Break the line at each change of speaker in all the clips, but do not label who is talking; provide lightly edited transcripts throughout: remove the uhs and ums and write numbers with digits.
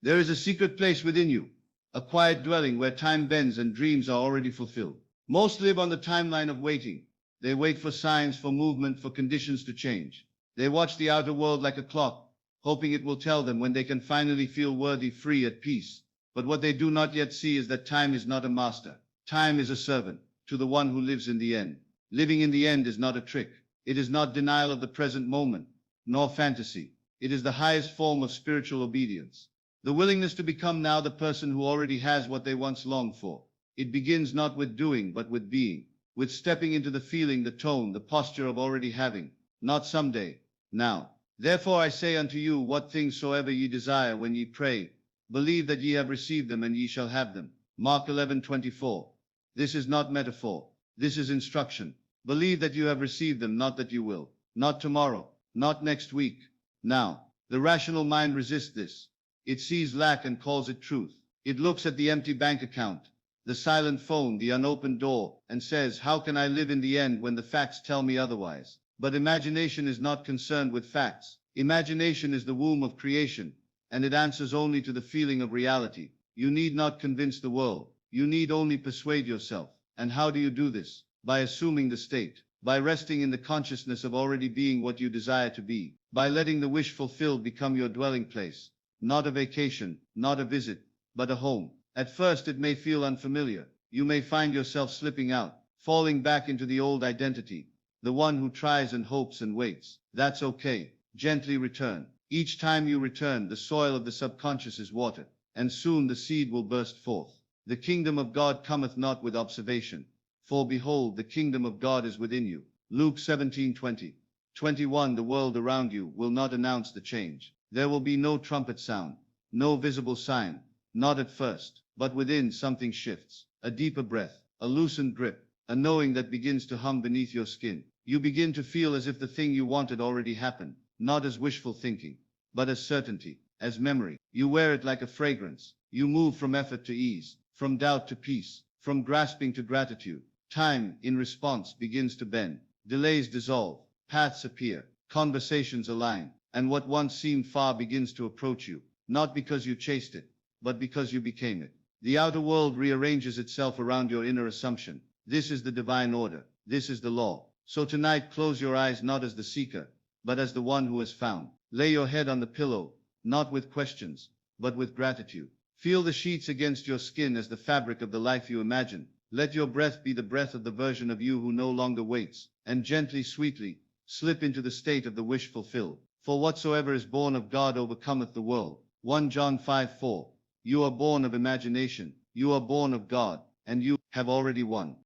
There is a secret place within you, a quiet dwelling where time bends and dreams are already fulfilled. Most live on the timeline of waiting. They wait for signs, for movement, for conditions to change. They watch the outer world like a clock, hoping it will tell them when they can finally feel worthy, free, at peace. But what they do not yet see is that time is not a master. Time is a servant to the one who lives in the end. Living in the end is not a trick. It is not denial of the present moment, nor fantasy. It is the highest form of spiritual obedience. The willingness to become now the person who already has what they once longed for. It begins not with doing, but with being, with stepping into the feeling, the tone, the posture of already having, not someday, now. Therefore I say unto you, what things soever ye desire when ye pray, believe that ye have received them, and ye shall have them. Mark 11:24. This is not metaphor. This is instruction. Believe that you have received them, not that you will, not tomorrow, not next week, now. The rational mind resists this. It sees lack and calls it truth. It looks at the empty bank account, the silent phone, the unopened door, and says, how can I live in the end when the facts tell me otherwise? But imagination is not concerned with facts. Imagination is the womb of creation, and it answers only to the feeling of reality. You need not convince the world. You need only persuade yourself. And how do you do this? By assuming the state, by resting in the consciousness of already being what you desire to be, by letting the wish fulfilled become your dwelling place. Not a vacation, not a visit, but a home. At first it may feel unfamiliar. You may find yourself slipping out, falling back into the old identity, the one who tries and hopes and waits. That's okay. Gently return. Each time you return, the soil of the subconscious is watered, and soon the seed will burst forth. The kingdom of God cometh not with observation, for behold, the kingdom of God is within you. Luke 17:20. 21. The world around you will not announce the change. There will be no trumpet sound, no visible sign, not at first, but within something shifts, a deeper breath, a loosened grip, a knowing that begins to hum beneath your skin. You begin to feel as if the thing you wanted already happened, not as wishful thinking, but as certainty, as memory. You wear it like a fragrance. You move from effort to ease, from doubt to peace, from grasping to gratitude. Time, in response, begins to bend. Delays dissolve, paths appear, conversations align. And what once seemed far begins to approach you, not because you chased it, but because you became it. The outer world rearranges itself around your inner assumption. This is the divine order. This is the law. So tonight, close your eyes not as the seeker, but as the one who has found. Lay your head on the pillow, not with questions, but with gratitude. Feel the sheets against your skin as the fabric of the life you imagine. Let your breath be the breath of the version of you who no longer waits, and gently, sweetly, slip into the state of the wish fulfilled. For whatsoever is born of God overcometh the world. 1 John 5:4. You are born of imagination, you are born of God, and you have already won.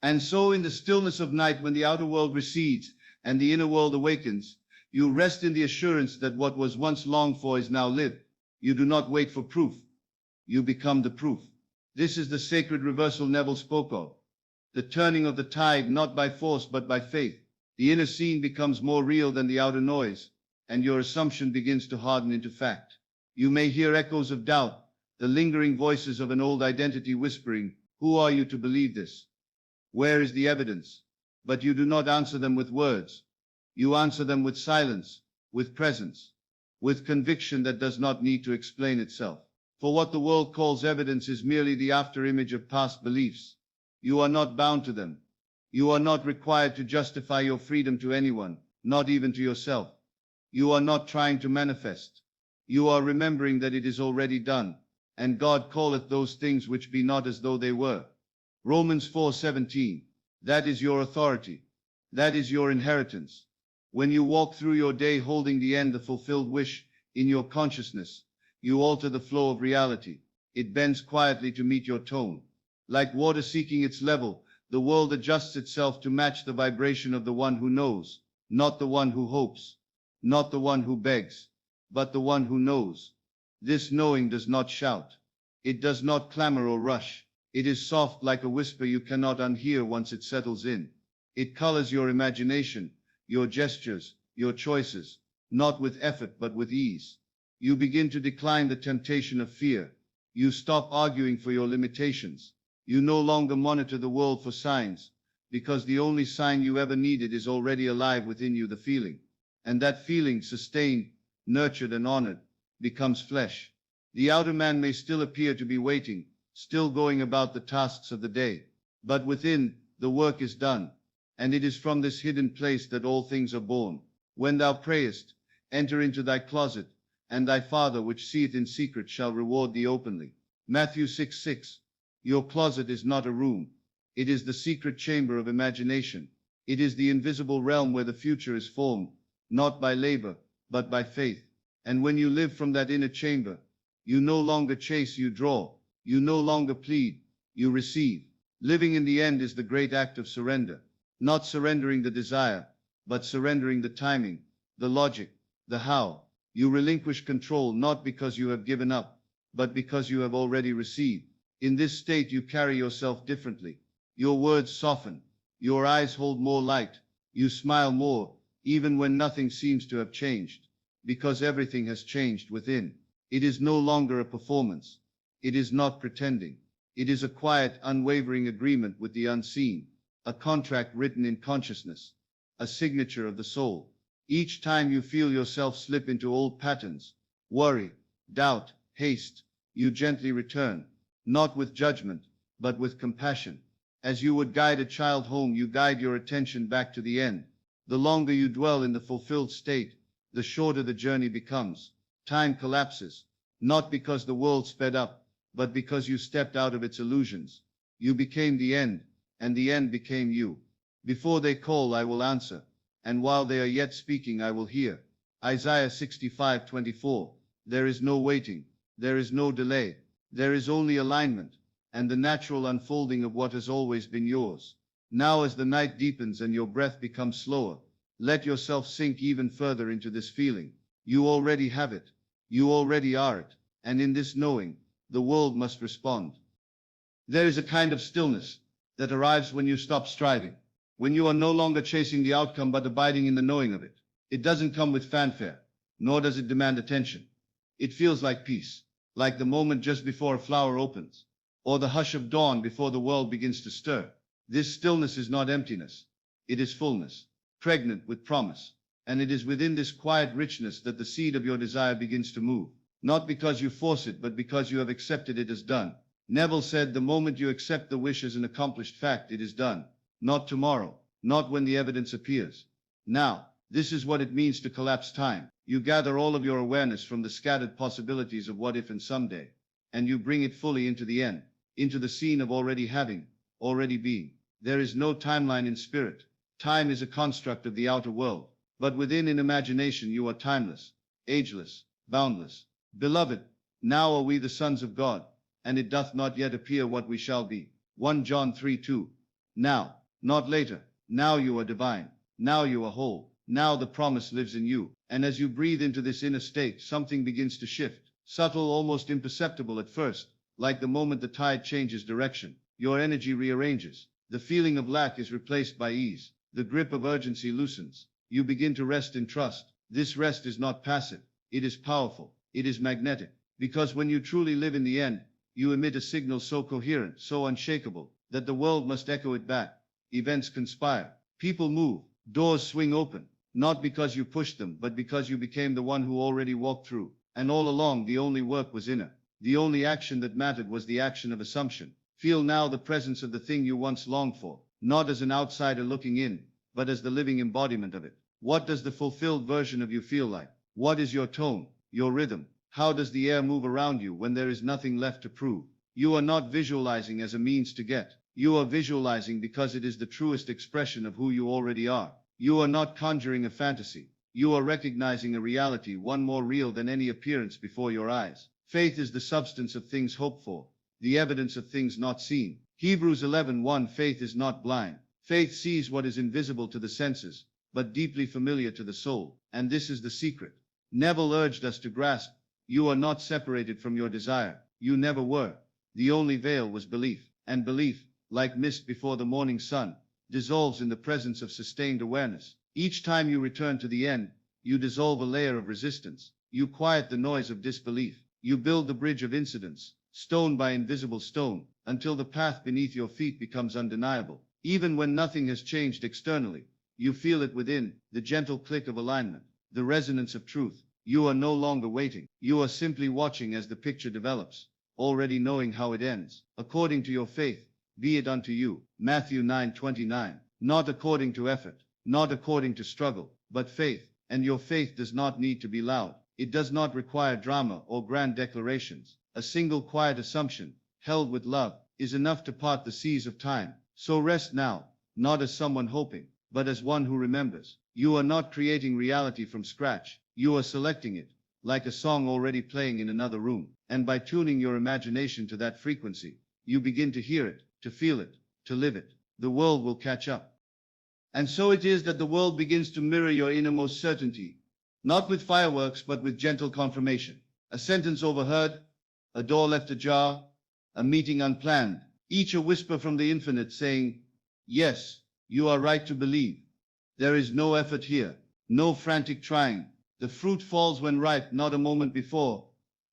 And so in the stillness of night, when the outer world recedes and the inner world awakens, you rest in the assurance that what was once longed for is now lived. You do not wait for proof. You become the proof. This is the sacred reversal Neville spoke of. The turning of the tide, not by force but by faith. The inner scene becomes more real than the outer noise, and your assumption begins to harden into fact. You may hear echoes of doubt, the lingering voices of an old identity whispering, who are you to believe this? Where is the evidence? But you do not answer them with words. You answer them with silence, with presence, with conviction that does not need to explain itself. For what the world calls evidence is merely the after-image of past beliefs. You are not bound to them. You are not required to justify your freedom to anyone, not even to yourself. You are not trying to manifest. You are remembering that it is already done, and God calleth those things which be not as though they were. Romans 4:17. That is your authority. That is your inheritance. When you walk through your day holding the end, the fulfilled wish, in your consciousness, you alter the flow of reality. It bends quietly to meet your tone. Like water seeking its level, the world adjusts itself to match the vibration of the one who knows, not the one who hopes, not the one who begs, but the one who knows. This knowing does not shout. It does not clamor or rush. It is soft like a whisper you cannot unhear once it settles in. It colors your imagination, your gestures, your choices, not with effort but with ease. You begin to decline the temptation of fear. You stop arguing for your limitations. You no longer monitor the world for signs, because the only sign you ever needed is already alive within you, the feeling. And that feeling, sustained, nurtured and honored, becomes flesh. The outer man may still appear to be waiting, still going about the tasks of the day, but within, the work is done, and it is from this hidden place that all things are born. When thou prayest, enter into thy closet, and thy Father which seeth in secret shall reward thee openly. Matthew 6:6. Your closet is not a room. It is the secret chamber of imagination. It is the invisible realm where the future is formed, not by labor, but by faith. And when you live from that inner chamber, you no longer chase, you draw. You no longer plead, you receive. Living in the end is the great act of surrender. Not surrendering the desire, but surrendering the timing, the logic, the how. You relinquish control not because you have given up, but because you have already received. In this state you carry yourself differently. Your words soften. Your eyes hold more light. You smile more, even when nothing seems to have changed, because everything has changed within. It is no longer a performance. It is not pretending. It is a quiet, unwavering agreement with the unseen, a contract written in consciousness, a signature of the soul. Each time you feel yourself slip into old patterns, worry, doubt, haste, you gently return, not with judgment, but with compassion. As you would guide a child home, you guide your attention back to the end. The longer you dwell in the fulfilled state, the shorter the journey becomes. Time collapses, not because the world sped up, but because you stepped out of its illusions. You became the end, and the end became you. Before they call, I will answer, and while they are yet speaking, I will hear. Isaiah 65:24. There is no waiting, there is no delay, there is only alignment, and the natural unfolding of what has always been yours. Now as the night deepens and your breath becomes slower, let yourself sink even further into this feeling. You already have it. You already are it. And in this knowing, the world must respond. There is a kind of stillness that arrives when you stop striving, when you are no longer chasing the outcome but abiding in the knowing of it. It doesn't come with fanfare, nor does it demand attention. It feels like peace, like the moment just before a flower opens, or the hush of dawn before the world begins to stir. This stillness is not emptiness. It is fullness, pregnant with promise. And it is within this quiet richness that the seed of your desire begins to move, not because you force it, but because you have accepted it as done. Neville said, the moment you accept the wish as an accomplished fact, it is done. Not tomorrow, not when the evidence appears. Now, this is what it means to collapse time. You gather all of your awareness from the scattered possibilities of what if and someday, and you bring it fully into the end, into the scene of already having, already being. There is no timeline in spirit. Time is a construct of the outer world, but within in imagination you are timeless, ageless, boundless. Beloved, now are we the sons of God, and it doth not yet appear what we shall be. 1 John 3:2. Now, not later. Now you are divine. Now you are whole. Now the promise lives in you. And as you breathe into this inner state, something begins to shift. Subtle, almost imperceptible at first, like the moment the tide changes direction. Your energy rearranges. The feeling of lack is replaced by ease. The grip of urgency loosens. You begin to rest in trust. This rest is not passive. It is powerful. It is magnetic. Because when you truly live in the end, you emit a signal so coherent, so unshakable, that the world must echo it back. Events conspire. People move. Doors swing open. Not because you pushed them, but because you became the one who already walked through. And all along, the only work was inner. The only action that mattered was the action of assumption. Feel now the presence of the thing you once longed for, not as an outsider looking in, but as the living embodiment of it. What does the fulfilled version of you feel like? What is your tone, your rhythm? How does the air move around you when there is nothing left to prove? You are not visualizing as a means to get. You are visualizing because it is the truest expression of who you already are. You are not conjuring a fantasy. You are recognizing a reality, one more real than any appearance before your eyes. Faith is the substance of things hoped for, the evidence of things not seen. Hebrews 11:1. Faith is not blind. Faith sees what is invisible to the senses, but deeply familiar to the soul. And this is the secret. Neville urged us to grasp. You are not separated from your desire. You never were. The only veil was belief. And belief, like mist before the morning sun, dissolves in the presence of sustained awareness. Each time you return to the end, you dissolve a layer of resistance. You quiet the noise of disbelief. You build the bridge of incidence, stone by invisible stone, until the path beneath your feet becomes undeniable. Even when nothing has changed externally, you feel it within, the gentle click of alignment, the resonance of truth. You are no longer waiting. You are simply watching as the picture develops, already knowing how it ends. According to your faith, be it unto you. Matthew 9:29. Not according to effort, not according to struggle, but faith. And your faith does not need to be loud. It does not require drama or grand declarations. A single quiet assumption, held with love, is enough to part the seas of time. So rest now, not as someone hoping, but as one who remembers. You are not creating reality from scratch. You are selecting it, like a song already playing in another room. And by tuning your imagination to that frequency, you begin to hear it, to feel it, to live it. The world will catch up. And so it is that the world begins to mirror your innermost certainty, not with fireworks, but with gentle confirmation. A sentence overheard, a door left ajar, a meeting unplanned, each a whisper from the infinite saying, yes, you are right to believe. There is no effort here, no frantic trying. The fruit falls when ripe, not a moment before,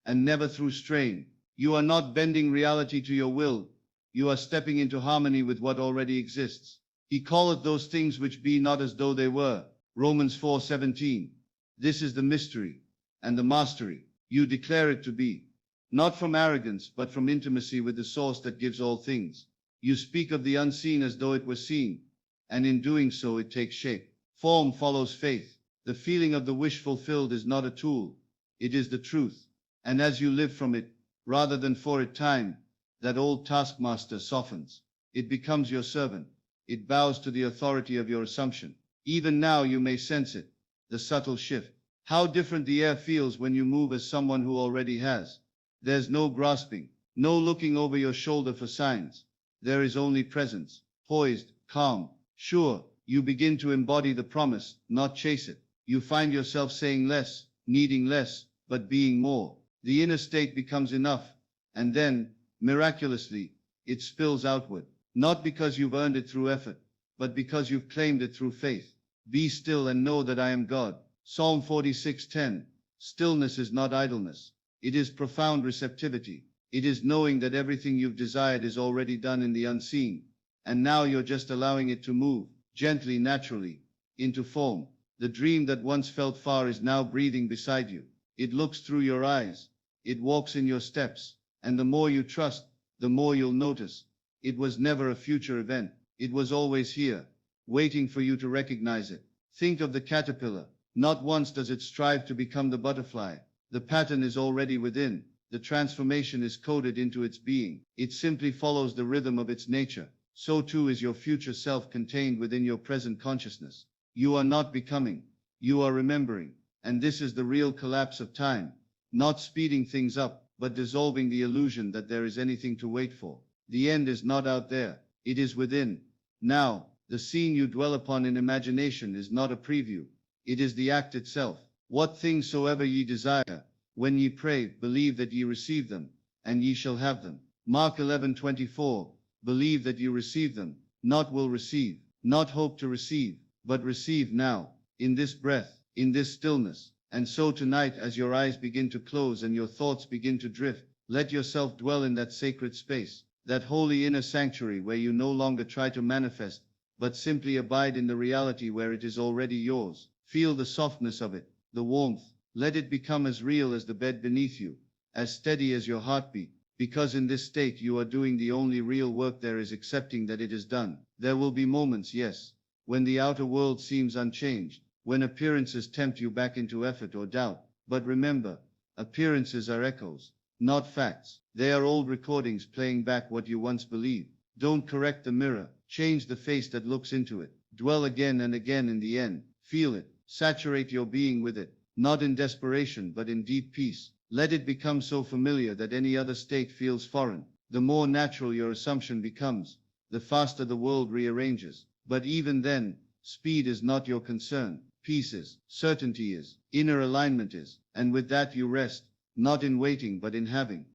and never through strain. You are not bending reality to your will. You are stepping into harmony with what already exists. He calleth those things which be not as though they were. Romans 4:17. This is the mystery and the mastery. You declare it to be, not from arrogance, but from intimacy with the source that gives all things. You speak of the unseen as though it were seen, and in doing so it takes shape. Form follows faith. The feeling of the wish fulfilled is not a tool, it is the truth. And as you live from it, rather than for it, time, that old taskmaster softens. It becomes your servant. It bows to the authority of your assumption. Even now you may sense it, the subtle shift. How different the air feels when you move as someone who already has. There's no grasping, no looking over your shoulder for signs. There is only presence, poised, calm, sure. You begin to embody the promise, not chase it. You find yourself saying less, needing less, but being more. The inner state becomes enough, and then, miraculously, it spills outward. Not because you've earned it through effort, but because you've claimed it through faith. Be still and know that I am God. Psalm 46:10. Stillness is not idleness. It is profound receptivity. It is knowing that everything you've desired is already done in the unseen, and now you're just allowing it to move, gently, naturally, into form. The dream that once felt far is now breathing beside you. It looks through your eyes. It walks in your steps. And the more you trust, the more you'll notice. It was never a future event. It was always here, waiting for you to recognize it. Think of the caterpillar. Not once does it strive to become the butterfly. The pattern is already within. The transformation is coded into its being. It simply follows the rhythm of its nature. So too is your future self contained within your present consciousness. You are not becoming. You are remembering. And this is the real collapse of time. Not speeding things up, but dissolving the illusion that there is anything to wait for. The end is not out there. It is within. Now, the scene you dwell upon in imagination is not a preview. It is the act itself. What things soever ye desire, when ye pray, believe that ye receive them, and ye shall have them. Mark 11:24. Believe that you receive them, not will receive, not hope to receive, but receive now, in this breath, in this stillness. And so tonight, as your eyes begin to close and your thoughts begin to drift, let yourself dwell in that sacred space, that holy inner sanctuary where you no longer try to manifest, but simply abide in the reality where it is already yours. Feel the softness of it, the warmth. Let it become as real as the bed beneath you, as steady as your heartbeat, because in this state you are doing the only real work there is, accepting that it is done. There will be moments, yes, when the outer world seems unchanged, when appearances tempt you back into effort or doubt. But remember, appearances are echoes, not facts. They are old recordings playing back what you once believed. Don't correct the mirror, change the face that looks into it. Dwell again and again in the end. Feel it, saturate your being with it, not in desperation but in deep peace. Let it become so familiar that any other state feels foreign. The more natural your assumption becomes, the faster the world rearranges. But even then, speed is not your concern. Peace is, certainty is, inner alignment is, and with that you rest, not in waiting but in having.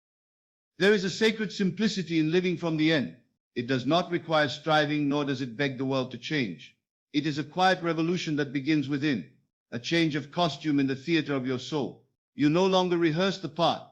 There is a sacred simplicity in living from the end. It does not require striving, nor does it beg the world to change. It is a quiet revolution that begins within, a change of costume in the theater of your soul. You no longer rehearse the part.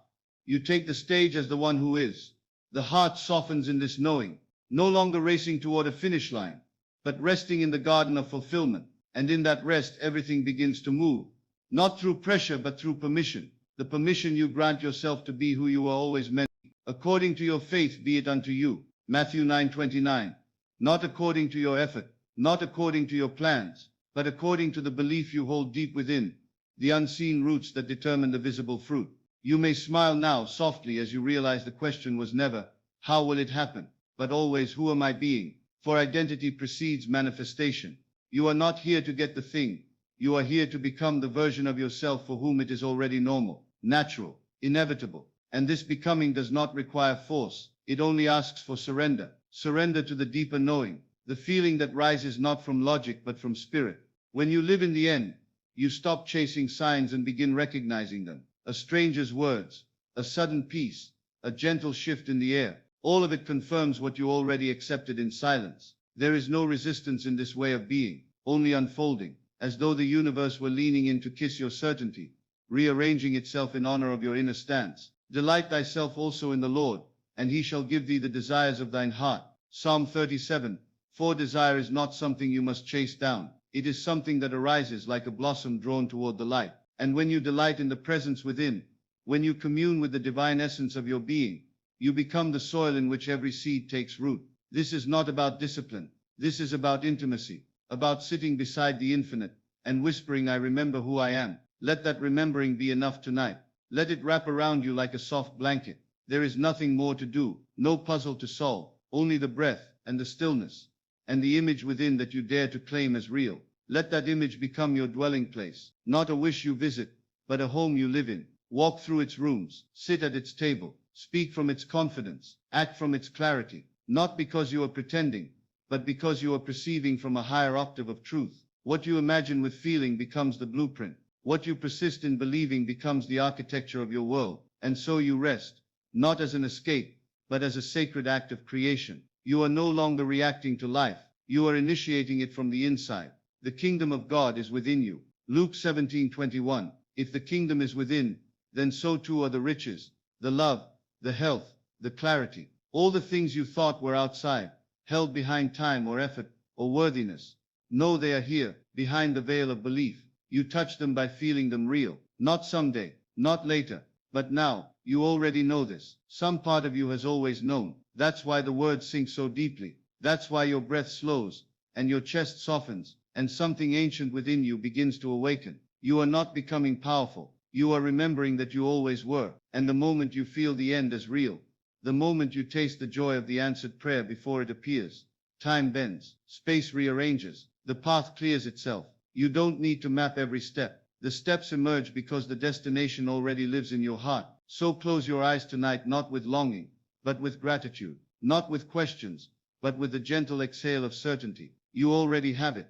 You take the stage as the one who is. The heart softens in this knowing, no longer racing toward a finish line, but resting in the garden of fulfillment. And in that rest, everything begins to move, Not through pressure, but through permission. The permission you grant yourself to be who you were always meant to be. According to your faith be it unto you. Matthew 9:29. Not according to your effort, not according to your plans, but according to the belief you hold deep within, the unseen roots that determine the visible fruit. You may smile now softly as you realize the question was never, how will it happen? But always, who am I being? For identity precedes manifestation. You are not here to get the thing. You are here to become the version of yourself for whom it is already normal, natural, inevitable. And this becoming does not require force. It only asks for surrender. Surrender to the deeper knowing, the feeling that rises not from logic but from spirit. When you live in the end, you stop chasing signs and begin recognizing them. A stranger's words, a sudden peace, a gentle shift in the air. All of it confirms what you already accepted in silence. There is no resistance in this way of being, only unfolding, as though the universe were leaning in to kiss your certainty, rearranging itself in honor of your inner stance. Delight thyself also in the Lord, and he shall give thee the desires of thine heart. Psalm 37. For desire is not something you must chase down. It is something that arises like a blossom drawn toward the light. And when you delight in the presence within, when you commune with the divine essence of your being, you become the soil in which every seed takes root. This is not about discipline. This is about intimacy, about sitting beside the infinite and whispering, I remember who I am. Let that remembering be enough tonight. Let it wrap around you like a soft blanket. There is nothing more to do, no puzzle to solve, only the breath and the stillness and the image within that you dare to claim as real. Let that image become your dwelling place, not a wish you visit, but a home you live in. Walk through its rooms, sit at its table, speak from its confidence, act from its clarity, not because you are pretending, but because you are perceiving from a higher octave of truth. What you imagine with feeling becomes the blueprint. What you persist in believing becomes the architecture of your world. And so you rest, not as an escape, but as a sacred act of creation. You are no longer reacting to life. You are initiating it from the inside. The kingdom of God is within you. Luke 17:21. If the kingdom is within, then so too are the riches, the love, the health, the clarity. All the things you thought were outside, held behind time or effort or worthiness. No, they are here, behind the veil of belief. You touch them by feeling them real. Not someday, not later, but now. You already know this. Some part of you has always known. That's why the words sink so deeply. That's why your breath slows, and your chest softens, and something ancient within you begins to awaken. You are not becoming powerful. You are remembering that you always were. And the moment you feel the end as real, the moment you taste the joy of the answered prayer before it appears, time bends, space rearranges, the path clears itself. You don't need to map every step. The steps emerge because the destination already lives in your heart. So close your eyes tonight, not with longing, but with gratitude, not with questions, but with the gentle exhale of certainty. You already have it.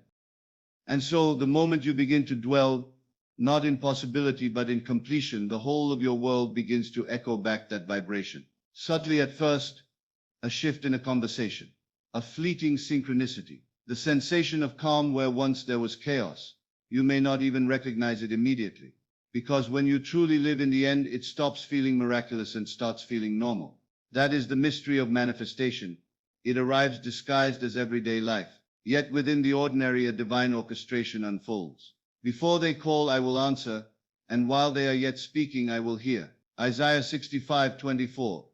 And so the moment you begin to dwell, not in possibility but in completion, the whole of your world begins to echo back that vibration. Subtly at first, a shift in a conversation, a fleeting synchronicity, the sensation of calm where once there was chaos. You may not even recognize it immediately, because when you truly live in the end, it stops feeling miraculous and starts feeling normal. That is the mystery of manifestation. It arrives disguised as everyday life, yet within the ordinary a divine orchestration unfolds. Before they call, I will answer, and while they are yet speaking, I will hear. Isaiah 65:24.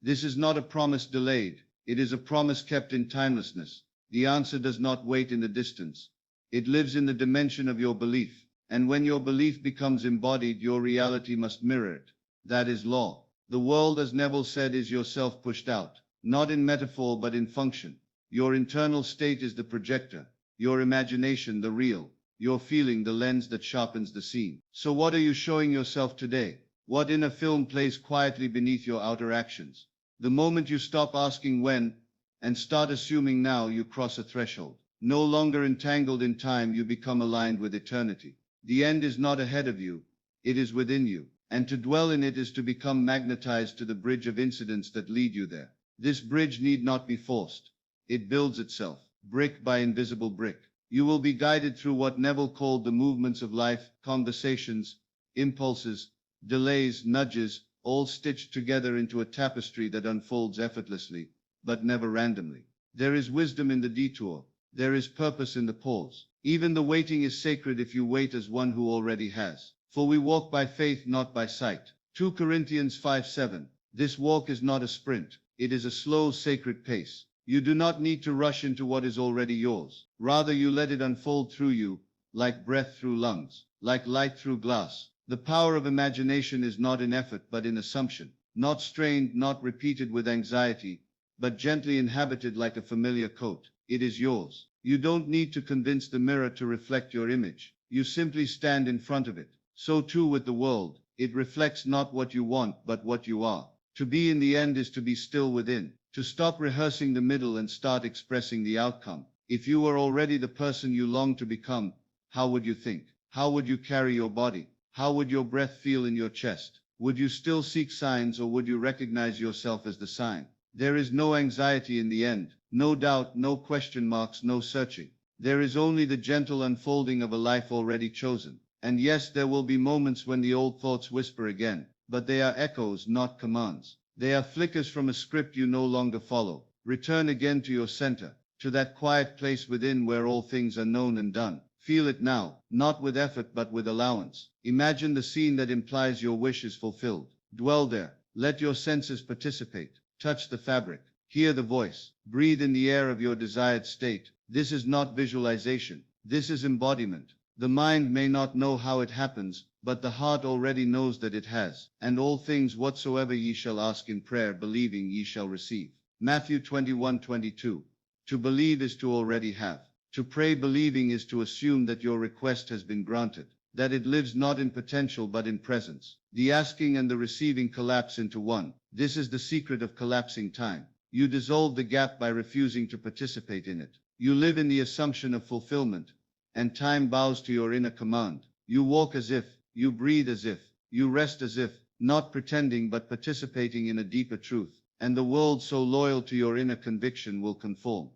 This is not a promise delayed. It is a promise kept in timelessness. The answer does not wait in the distance. It lives in the dimension of your belief. And when your belief becomes embodied, your reality must mirror it. That is law. The world, as Neville said, is yourself pushed out, not in metaphor but in function. Your internal state is the projector, your imagination the real, your feeling the lens that sharpens the scene. So what are you showing yourself today? What inner film plays quietly beneath your outer actions? The moment you stop asking when and start assuming now, you cross a threshold. No longer entangled in time, you become aligned with eternity. The end is not ahead of you, it is within you. And to dwell in it is to become magnetized to the bridge of incidents that lead you there. This bridge need not be forced. It builds itself, brick by invisible brick. You will be guided through what Neville called the movements of life, conversations, impulses, delays, nudges, all stitched together into a tapestry that unfolds effortlessly, but never randomly. There is wisdom in the detour. There is purpose in the pause. Even the waiting is sacred if you wait as one who already has. For we walk by faith, not by sight. 2 Corinthians 5:7. This walk is not a sprint. It is a slow, sacred pace. You do not need to rush into what is already yours. Rather, you let it unfold through you, like breath through lungs, like light through glass. The power of imagination is not in effort, but in assumption. Not strained, not repeated with anxiety, but gently inhabited like a familiar coat. It is yours. You don't need to convince the mirror to reflect your image. You simply stand in front of it. So too with the world. It reflects not what you want, but what you are. To be in the end is to be still within. To stop rehearsing the middle and start expressing the outcome. If you were already the person you long to become, how would you think? How would you carry your body? How would your breath feel in your chest? Would you still seek signs, or would you recognize yourself as the sign? There is no anxiety in the end, no doubt, no question marks, no searching. There is only the gentle unfolding of a life already chosen. And yes, there will be moments when the old thoughts whisper again, but they are echoes, not commands. They are flickers from a script you no longer follow. Return again to your center, to that quiet place within where all things are known and done. Feel it now, not with effort but with allowance. Imagine the scene that implies your wish is fulfilled. Dwell there. Let your senses participate. Touch the fabric. Hear the voice. Breathe in the air of your desired state. This is not visualization. This is embodiment. The mind may not know how it happens, but the heart already knows that it has. And all things whatsoever ye shall ask in prayer, believing, ye shall receive. Matthew 21:22. To believe is to already have. To pray believing is to assume that your request has been granted, that it lives not in potential but in presence. The asking and the receiving collapse into one. This is the secret of collapsing time. You dissolve the gap by refusing to participate in it. You live in the assumption of fulfillment, and time bows to your inner command. You walk as if, you breathe as if, you rest as if, not pretending but participating in a deeper truth. And the world so loyal to your inner conviction will conform.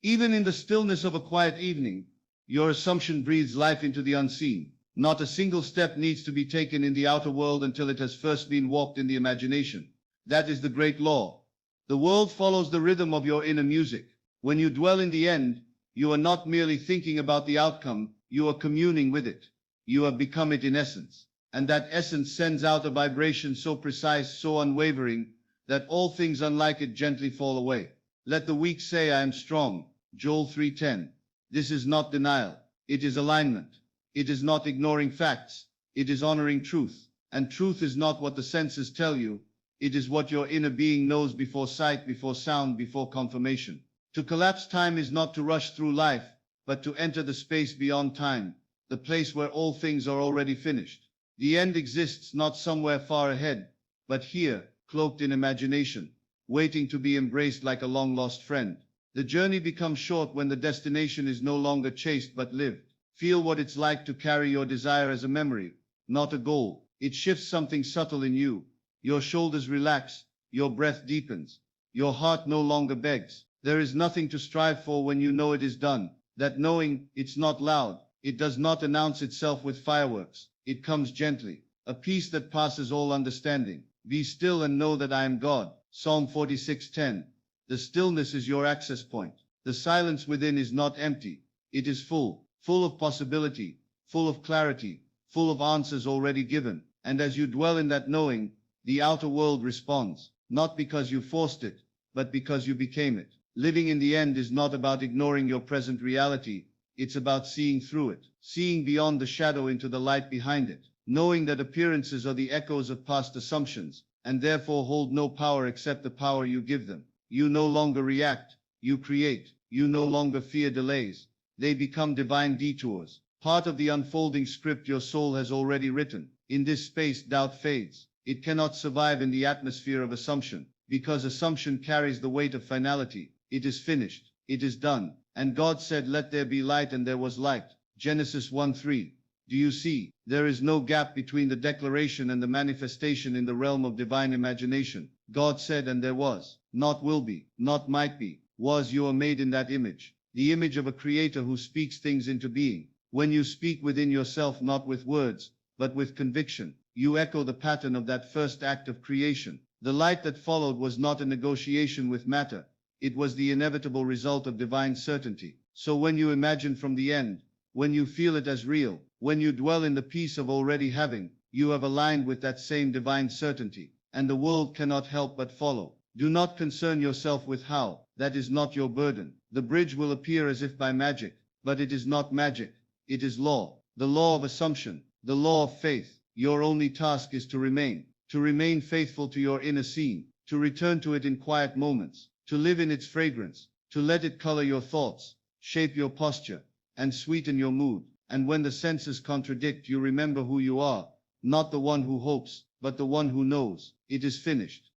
Even in the stillness of a quiet evening, your assumption breathes life into the unseen. Not a single step needs to be taken in the outer world until it has first been walked in the imagination. That is the great law. The world follows the rhythm of your inner music. When you dwell in the end, you are not merely thinking about the outcome, you are communing with it. You have become it in essence. And that essence sends out a vibration so precise, so unwavering, that all things unlike it gently fall away. Let the weak say, I am strong. Joel 3:10. This is not denial. It is alignment. It is not ignoring facts. It is honoring truth. And truth is not what the senses tell you. It is what your inner being knows before sight, before sound, before confirmation. To collapse time is not to rush through life, but to enter the space beyond time, the place where all things are already finished. The end exists not somewhere far ahead, but here, cloaked in imagination, waiting to be embraced like a long-lost friend. The journey becomes short when the destination is no longer chased but lived. Feel what it's like to carry your desire as a memory, not a goal. It shifts something subtle in you. Your shoulders relax, your breath deepens, your heart no longer begs. There is nothing to strive for when you know it is done. That knowing, it's not loud. It does not announce itself with fireworks. It comes gently. A peace that passes all understanding. Be still and know that I am God. Psalm 46:10. The stillness is your access point. The silence within is not empty. It is full of possibility, full of clarity, full of answers already given. And as you dwell in that knowing, the outer world responds. Not because you forced it, but because you became it. Living in the end is not about ignoring your present reality. It's about seeing through it, seeing beyond the shadow into the light behind it, knowing that appearances are the echoes of past assumptions, and therefore hold no power except the power you give them. You no longer react, you create. You no longer fear delays. They become divine detours, part of the unfolding script your soul has already written. In this space, doubt fades. It cannot survive in the atmosphere of assumption, because assumption carries the weight of finality. It is finished. It is done. And God said, let there be light, and there was light. Genesis 1:3. Do you see? There is no gap between the declaration and the manifestation in the realm of divine imagination. God said, and there was. Not will be, not might be, was. You are made in that image. The image of a creator who speaks things into being. When you speak within yourself, not with words, but with conviction, you echo the pattern of that first act of creation. The light that followed was not a negotiation with matter. It was the inevitable result of divine certainty. So when you imagine from the end, when you feel it as real, When you dwell in the peace of already having, you have aligned with that same divine certainty, and the world cannot help but follow. Do not concern yourself with how, that is not your burden. The bridge will appear as if by magic, but it is not magic, it is law, the law of assumption, the law of faith. Your only task is to remain faithful to your inner scene, to return to it in quiet moments, to live in its fragrance, to let it color your thoughts, shape your posture, and sweeten your mood. And when the senses contradict, you remember who you are, not the one who hopes, but the one who knows. It is finished.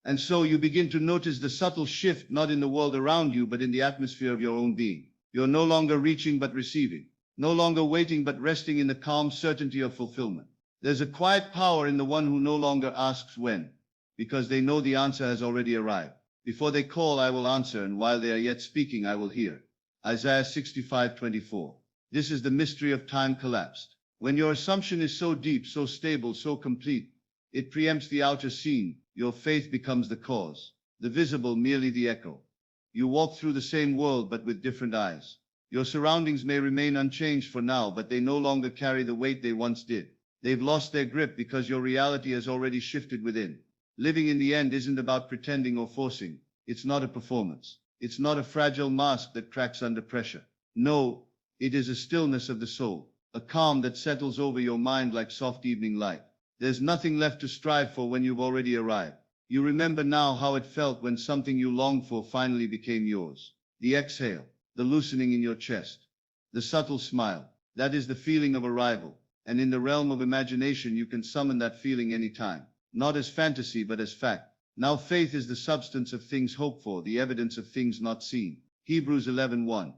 And so you begin to notice the subtle shift, not in the world around you, but in the atmosphere of your own being. You're no longer reaching but receiving, no longer waiting but resting in the calm certainty of fulfillment. There's a quiet power in the one who no longer asks when, because they know the answer has already arrived. Before they call, I will answer, and while they are yet speaking, I will hear. Isaiah 65:24. This is the mystery of time collapsed. When your assumption is so deep, so stable, so complete, it preempts the outer scene. Your faith becomes the cause, the visible merely the echo. You walk through the same world but with different eyes. Your surroundings may remain unchanged for now, but they no longer carry the weight they once did. They've lost their grip because your reality has already shifted within. Living in the end isn't about pretending or forcing. It's not a performance. It's not a fragile mask that cracks under pressure. No, it is a stillness of the soul, a calm that settles over your mind like soft evening light. There's nothing left to strive for when you've already arrived. You remember now how it felt when something you longed for finally became yours. The exhale, the loosening in your chest, the subtle smile. That is the feeling of arrival. And in the realm of imagination, you can summon that feeling anytime, not as fantasy but as fact. Now faith is the substance of things hoped for, the evidence of things not seen. Hebrews 11:1.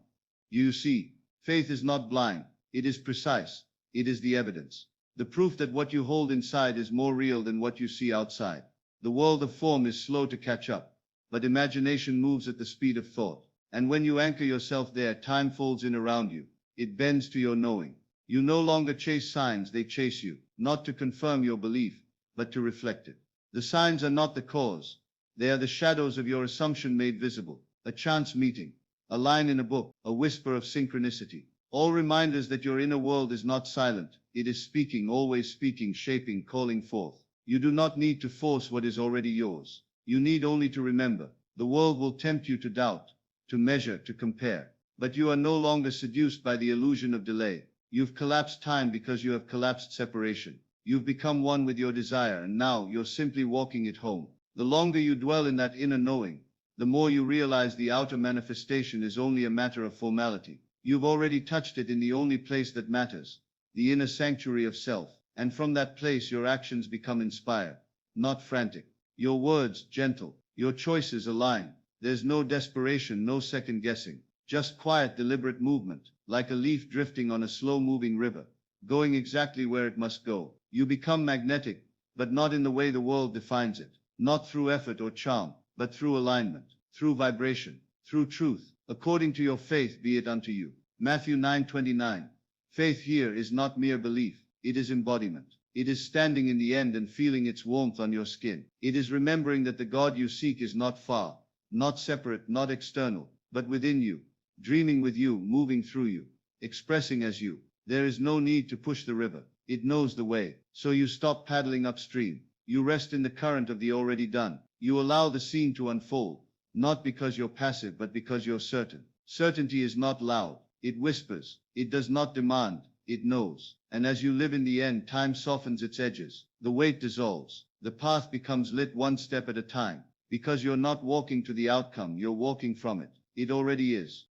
You see, faith is not blind, it is precise, it is the evidence. The proof that what you hold inside is more real than what you see outside. The world of form is slow to catch up, but imagination moves at the speed of thought. And when you anchor yourself there, time folds in around you. It bends to your knowing. You no longer chase signs, they chase you, not to confirm your belief, but to reflect it. The signs are not the cause. They are the shadows of your assumption made visible. A chance meeting, a line in a book, a whisper of synchronicity. All reminders that your inner world is not silent. It is speaking, always speaking, shaping, calling forth. You do not need to force what is already yours. You need only to remember. The world will tempt you to doubt, to measure, to compare. But you are no longer seduced by the illusion of delay. You've collapsed time because you have collapsed separation. You've become one with your desire, and now you're simply walking it home. The longer you dwell in that inner knowing, the more you realize the outer manifestation is only a matter of formality. You've already touched it in the only place that matters, the inner sanctuary of self. And from that place your actions become inspired, not frantic. Your words gentle, your choices aligned. There's no desperation, no second guessing, just quiet, deliberate movement, like a leaf drifting on a slow-moving river, going exactly where it must go. You become magnetic, but not in the way the world defines it, not through effort or charm, but through alignment, through vibration, through truth. According to your faith be it unto you. Matthew 9:29. Faith here is not mere belief, it is embodiment. It is standing in the end and feeling its warmth on your skin. It is remembering that the God you seek is not far, not separate, not external, but within you, dreaming with you, moving through you, expressing as you. There is no need to push the river. It knows the way. So you stop paddling upstream. You rest in the current of the already done. You allow the scene to unfold, not because you're passive, but because you're certain. Certainty is not loud. It whispers. It does not demand. It knows. And as you live in the end, time softens its edges. The weight dissolves. The path becomes lit one step at a time. Because you're not walking to the outcome, you're walking from it. It already is.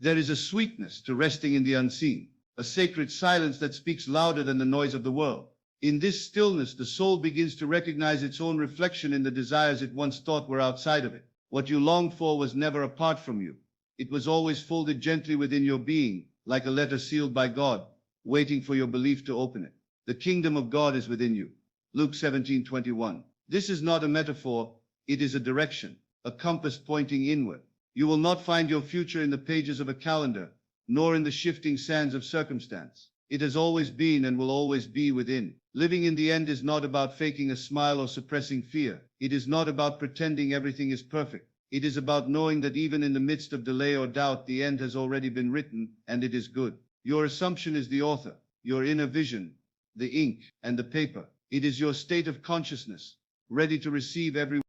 There is a sweetness to resting in the unseen, a sacred silence that speaks louder than the noise of the world. In this stillness, the soul begins to recognize its own reflection in the desires it once thought were outside of it. What you longed for was never apart from you. It was always folded gently within your being, like a letter sealed by God, waiting for your belief to open it. The kingdom of God is within you. Luke 17:21. This is not a metaphor, it is a direction, a compass pointing inward. You will not find your future in the pages of a calendar, nor in the shifting sands of circumstance. It has always been and will always be within. Living in the end is not about faking a smile or suppressing fear. It is not about pretending everything is perfect. It is about knowing that even in the midst of delay or doubt, the end has already been written, and it is good. Your assumption is the author. your inner vision, the ink, and the paper. It is your state of consciousness, ready to receive every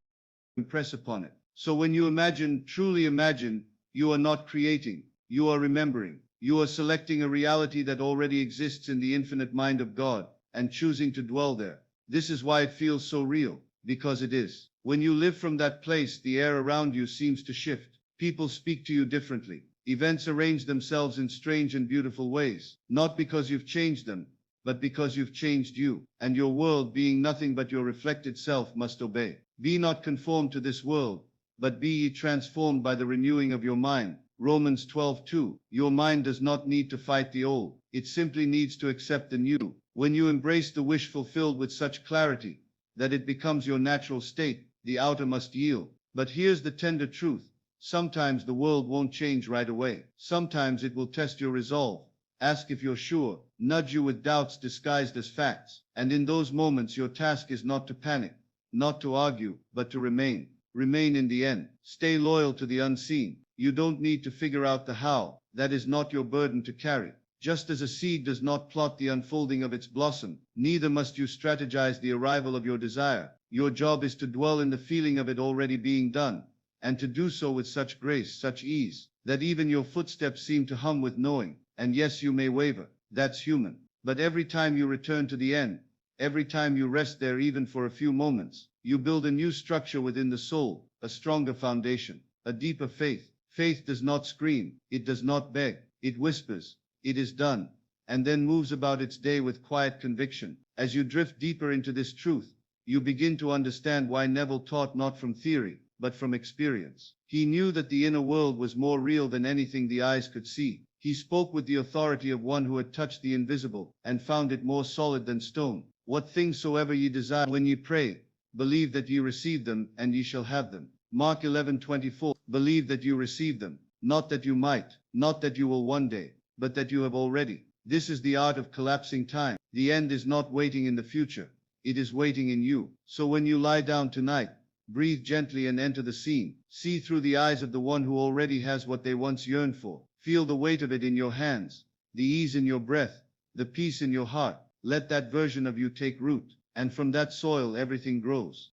impress upon it. So when you imagine, truly imagine, you are not creating, you are remembering. You are selecting a reality that already exists in the infinite mind of God and choosing to dwell there. This is why it feels so real, because it is. When you live from that place, the air around you seems to shift. People speak to you differently. Events arrange themselves in strange and beautiful ways, not because you've changed them, but because you've changed you, and your world, being nothing but your reflected self, must obey. Be not conformed to this world, but be ye transformed by the renewing of your mind. Romans 12:2. Your mind does not need to fight the old, it simply needs to accept the new. When you embrace the wish fulfilled with such clarity that it becomes your natural state, the outer must yield. But here's the tender truth. Sometimes the world won't change right away. Sometimes it will test your resolve, ask if you're sure, nudge you with doubts disguised as facts. And in those moments your task is not to panic, not to argue, but to remain. Remain in the end. Stay loyal to the unseen. You don't need to figure out the how. That is not your burden to carry. Just as a seed does not plot the unfolding of its blossom, neither must you strategize the arrival of your desire. Your job is to dwell in the feeling of it already being done, and to do so with such grace, such ease, that even your footsteps seem to hum with knowing. And yes, you may waver. That's human. But every time you return to the end, every time you rest there even for a few moments, you build a new structure within the soul, a stronger foundation, a deeper faith. Faith does not scream, it does not beg, it whispers, it is done, and then moves about its day with quiet conviction. As you drift deeper into this truth, you begin to understand why Neville taught not from theory, but from experience. He knew that the inner world was more real than anything the eyes could see. He spoke with the authority of one who had touched the invisible, and found it more solid than stone. What things soever ye desire when ye pray, believe that ye receive them, and ye shall have them. Mark 11:24. Believe that you receive them, not that you might, not that you will one day, but that you have already. This is the art of collapsing time. The end is not waiting in the future, it is waiting in you. So when you lie down tonight, breathe gently and enter the scene. See through the eyes of the one who already has what they once yearned for. Feel the weight of it in your hands, the ease in your breath, the peace in your heart. Let that version of you take root, and from that soil everything grows.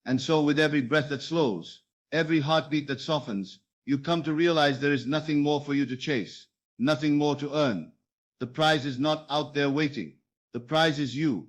And so with every breath that slows, every heartbeat that softens, you come to realize there is nothing more for you to chase, nothing more to earn. The prize is not out there waiting. The prize is you,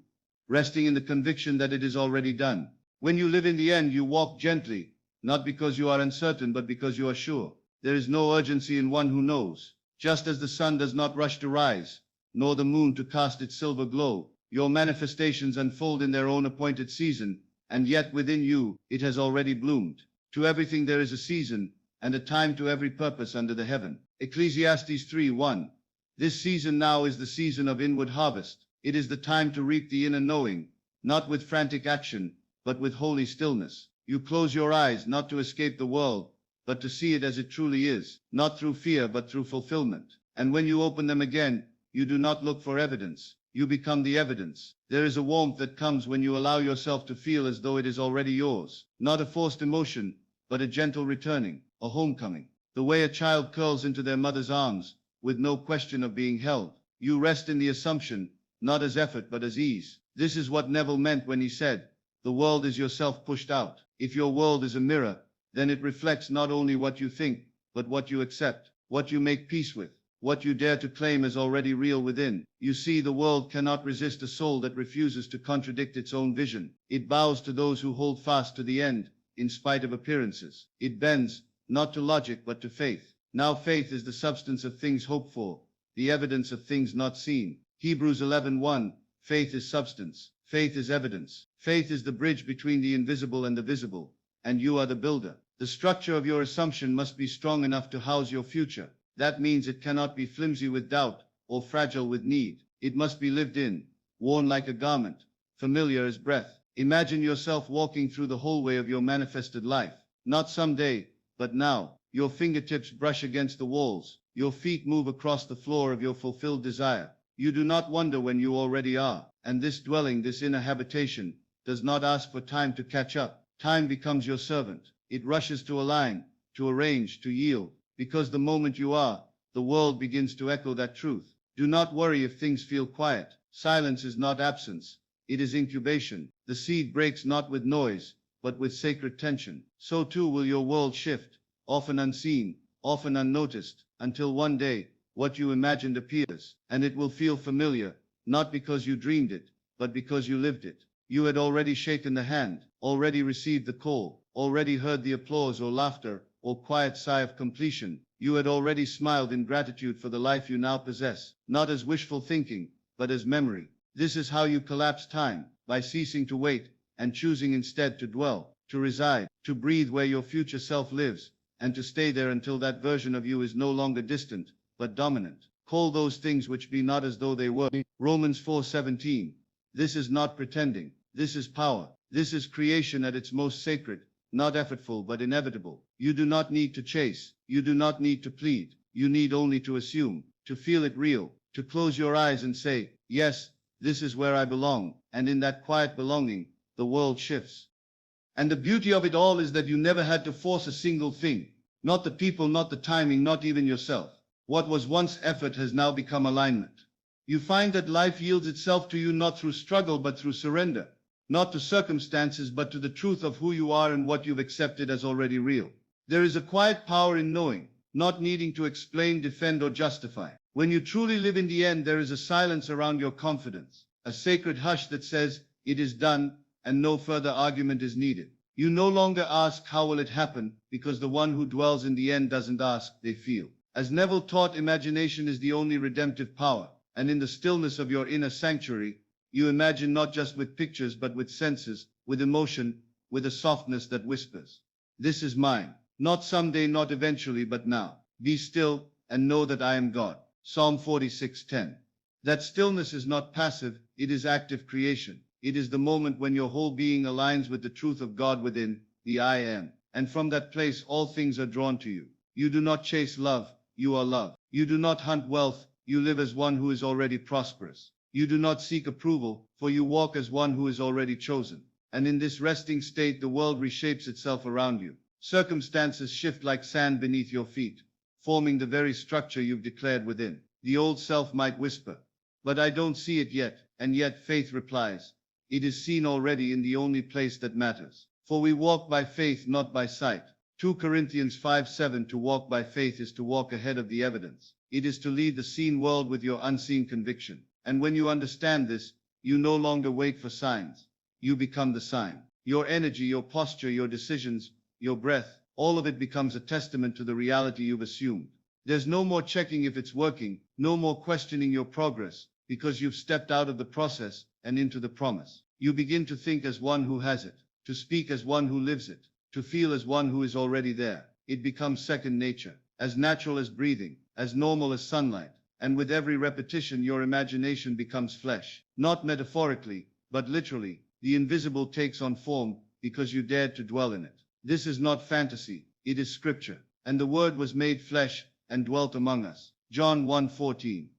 resting in the conviction that it is already done. When you live in the end, you walk gently, not because you are uncertain, but because you are sure. There is no urgency in one who knows. Just as the sun does not rush to rise, nor the moon to cast its silver glow, your manifestations unfold in their own appointed season, and yet within you, it has already bloomed. To everything there is a season, and a time to every purpose under the heaven. Ecclesiastes 3:1. This season now is the season of inward harvest. It is the time to reap the inner knowing, not with frantic action, but with holy stillness. You close your eyes not to escape the world, but to see it as it truly is, not through fear, but through fulfillment. And when you open them again, you do not look for evidence. You become the evidence. There is a warmth that comes when you allow yourself to feel as though it is already yours. Not a forced emotion, but a gentle returning, a homecoming. The way a child curls into their mother's arms, with no question of being held. You rest in the assumption, not as effort but as ease. This is what Neville meant when he said, the world is yourself pushed out. If your world is a mirror, then it reflects not only what you think, but what you accept, what you make peace with, what you dare to claim as already real within. You see, the world cannot resist a soul that refuses to contradict its own vision. It bows to those who hold fast to the end, in spite of appearances. It bends, not to logic but to faith. Now faith is the substance of things hoped for, the evidence of things not seen. Hebrews 11:1. Faith is substance. Faith is evidence. Faith is the bridge between the invisible and the visible, and you are the builder. The structure of your assumption must be strong enough to house your future. That means it cannot be flimsy with doubt or fragile with need. It must be lived in, worn like a garment, familiar as breath. Imagine yourself walking through the hallway of your manifested life, not someday, but now. Your fingertips brush against the walls, your feet move across the floor of your fulfilled desire. You do not wonder when you already are, and this dwelling, this inner habitation, does not ask for time to catch up. Time becomes your servant. It rushes to align, to arrange, to yield, because the moment you are, the world begins to echo that truth. Do not worry if things feel quiet. Silence is not absence. It is incubation. The seed breaks not with noise, but with sacred tension. So too will your world shift, often unseen, often unnoticed, until one day, what you imagined appears, and it will feel familiar, not because you dreamed it, but because you lived it. You had already shaken the hand, already received the call, already heard the applause or laughter, or quiet sigh of completion. You had already smiled in gratitude for the life you now possess, not as wishful thinking, but as memory. This is how you collapse time, by ceasing to wait, and choosing instead to dwell, to reside, to breathe where your future self lives, and to stay there until that version of you is no longer distant, but dominant. Call those things which be not as though they were. Romans 4:17. This is not pretending. This is power. This is creation at its most sacred, not effortful but inevitable. You do not need to chase. You do not need to plead. You need only to assume, to feel it real, to close your eyes and say, yes, this is where I belong. And in that quiet belonging, the world shifts. And the beauty of it all is that you never had to force a single thing. Not the people, not the timing, not even yourself. What was once effort has now become alignment. You find that life yields itself to you not through struggle but through surrender. Not to circumstances but to the truth of who you are and what you've accepted as already real. There is a quiet power in knowing, not needing to explain, defend, or justify. When you truly live in the end, there is a silence around your confidence, a sacred hush that says, it is done, and no further argument is needed. You no longer ask, how will it happen, because the one who dwells in the end doesn't ask, they feel. As Neville taught, imagination is the only redemptive power, and in the stillness of your inner sanctuary, you imagine not just with pictures but with senses, with emotion, with a softness that whispers, this is mine, not someday, not eventually, but now. Be still, and know that I am God. Psalm 46:10. That stillness is not passive, it is active creation. It is the moment when your whole being aligns with the truth of God within, the I am, and from that place all things are drawn to you. You do not chase love, you are love. You do not hunt wealth, you live as one who is already prosperous. You do not seek approval, for you walk as one who is already chosen. And in this resting state the world reshapes itself around you. Circumstances shift like sand beneath your feet, forming the very structure you've declared within. The old self might whisper, but I don't see it yet, and yet faith replies, it is seen already in the only place that matters. For we walk by faith, not by sight. 2 Corinthians 5:7. To walk by faith is to walk ahead of the evidence. It is to lead the seen world with your unseen conviction. And when you understand this, you no longer wait for signs. You become the sign. Your energy, your posture, your decisions, your breath, all of it becomes a testament to the reality you've assumed. There's no more checking if it's working, no more questioning your progress, because you've stepped out of the process and into the promise. You begin to think as one who has it, to speak as one who lives it, to feel as one who is already there. It becomes second nature, as natural as breathing, as normal as sunlight. And with every repetition, your imagination becomes flesh. Not metaphorically, but literally. The invisible takes on form because you dared to dwell in it. This is not fantasy, it is scripture. And the Word was made flesh and dwelt among us. John 1:14.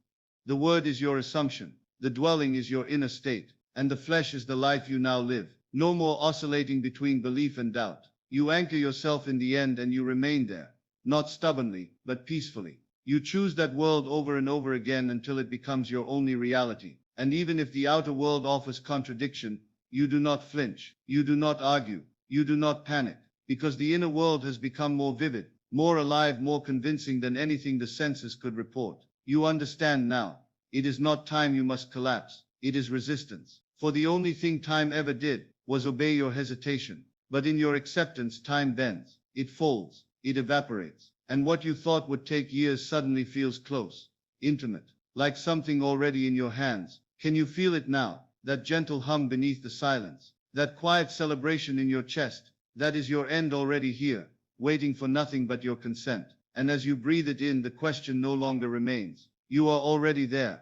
The Word is your assumption. The dwelling is your inner state. And the flesh is the life you now live. No more oscillating between belief and doubt. You anchor yourself in the end and you remain there. Not stubbornly, but peacefully. You choose that world over and over again until it becomes your only reality. And even if the outer world offers contradiction, you do not flinch. You do not argue. You do not panic. Because the inner world has become more vivid, more alive, more convincing than anything the senses could report. You understand now. It is not time you must collapse. It is resistance. For the only thing time ever did was obey your hesitation. But in your acceptance, time bends. It folds. It evaporates. And what you thought would take years suddenly feels close, intimate, like something already in your hands. Can you feel it now? That gentle hum beneath the silence, that quiet celebration in your chest. That is your end already here, waiting for nothing but your consent. And as you breathe it in, the question no longer remains. You are already there.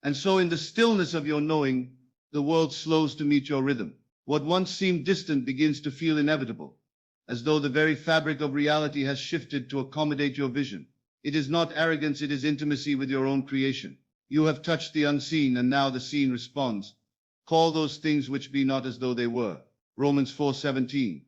And so in the stillness of your knowing, the world slows to meet your rhythm. What once seemed distant begins to feel inevitable, as though the very fabric of reality has shifted to accommodate your vision. It is not arrogance, it is intimacy with your own creation. You have touched the unseen, and now the seen responds. Call those things which be not as though they were. Romans 4:17.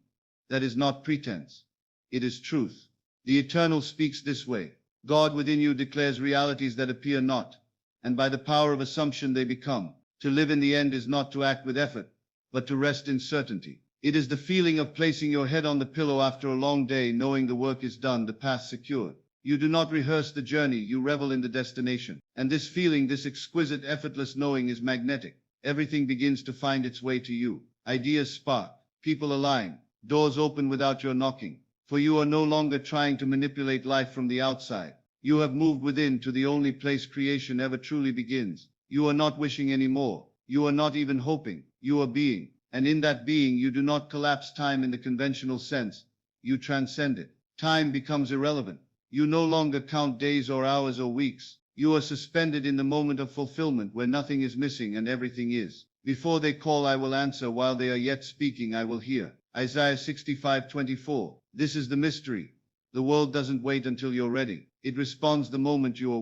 That is not pretense. It is truth. The Eternal speaks this way. God within you declares realities that appear not, and by the power of assumption they become. To live in the end is not to act with effort, but to rest in certainty. It is the feeling of placing your head on the pillow after a long day, knowing the work is done, the path secured. You do not rehearse the journey, you revel in the destination. And this feeling, this exquisite, effortless knowing is magnetic. Everything begins to find its way to you. Ideas spark, people align, doors open without your knocking. For you are no longer trying to manipulate life from the outside. You have moved within to the only place creation ever truly begins. You are not wishing anymore. You are not even hoping. You are being. And in that being you do not collapse time in the conventional sense. You transcend it. Time becomes irrelevant. You no longer count days or hours or weeks. You are suspended in the moment of fulfillment where nothing is missing and everything is. Before they call, I will answer. While they are yet speaking, I will hear. Isaiah 65:24. This is the mystery. The world doesn't wait until you're ready. It responds the moment you are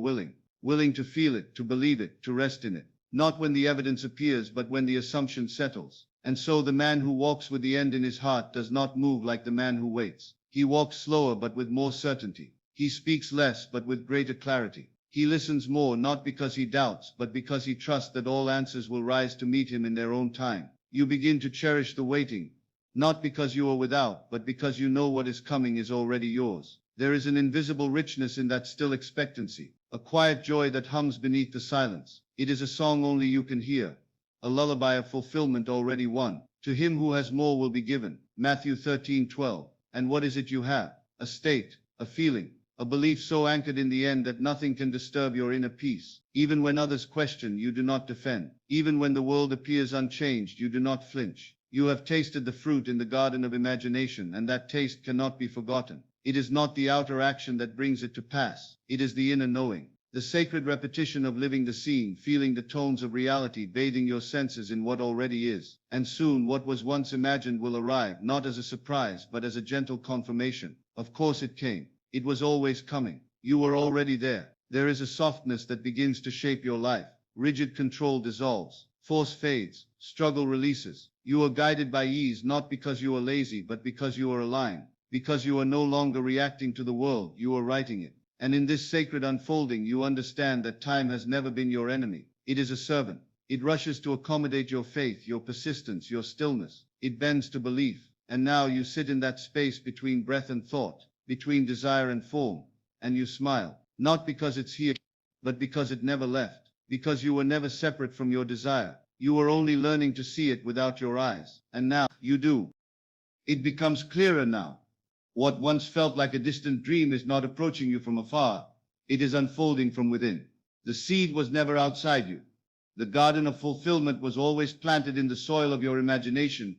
willing to feel it, to believe it, to rest in it. Not when the evidence appears, but when the assumption settles. And so the man who walks with the end in his heart does not move like the man who waits. He walks slower but with more certainty. He speaks less but with greater clarity. He listens more, not because he doubts, but because he trusts that all answers will rise to meet him in their own time. You begin to cherish the waiting, not because you are without, but because you know what is coming is already yours. There is an invisible richness in that still expectancy, a quiet joy that hums beneath the silence. It is a song only you can hear, a lullaby of fulfillment already won. To him who has more will be given. Matthew 13:12. And what is it you have? A state, a feeling, a belief so anchored in the end that nothing can disturb your inner peace. Even when others question, you do not defend. Even when the world appears unchanged, you do not flinch. You have tasted the fruit in the garden of imagination, and that taste cannot be forgotten. It is not the outer action that brings it to pass. It is the inner knowing, the sacred repetition of living the scene, feeling the tones of reality, bathing your senses in what already is. And soon what was once imagined will arrive, not as a surprise, but as a gentle confirmation. Of course it came. It was always coming. You were already there. There is a softness that begins to shape your life. Rigid control dissolves. Force fades. Struggle releases. You are guided by ease, not because you are lazy, but because you are aligned. Because you are no longer reacting to the world, you are writing it. And in this sacred unfolding, you understand that time has never been your enemy. It is a servant. It rushes to accommodate your faith, your persistence, your stillness. It bends to belief. And now you sit in that space between breath and thought, between desire and form, and you smile. Not because it's here, but because it never left. Because you were never separate from your desire. You were only learning to see it without your eyes. And now you do. It becomes clearer now. What once felt like a distant dream is not approaching you from afar. It is unfolding from within. The seed was never outside you. The garden of fulfillment was always planted in the soil of your imagination,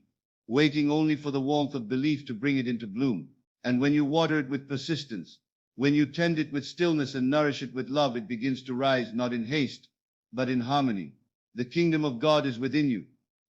waiting only for the warmth of belief to bring it into bloom. And when you water it with persistence, when you tend it with stillness and nourish it with love, it begins to rise, not in haste, but in harmony. The kingdom of God is within you.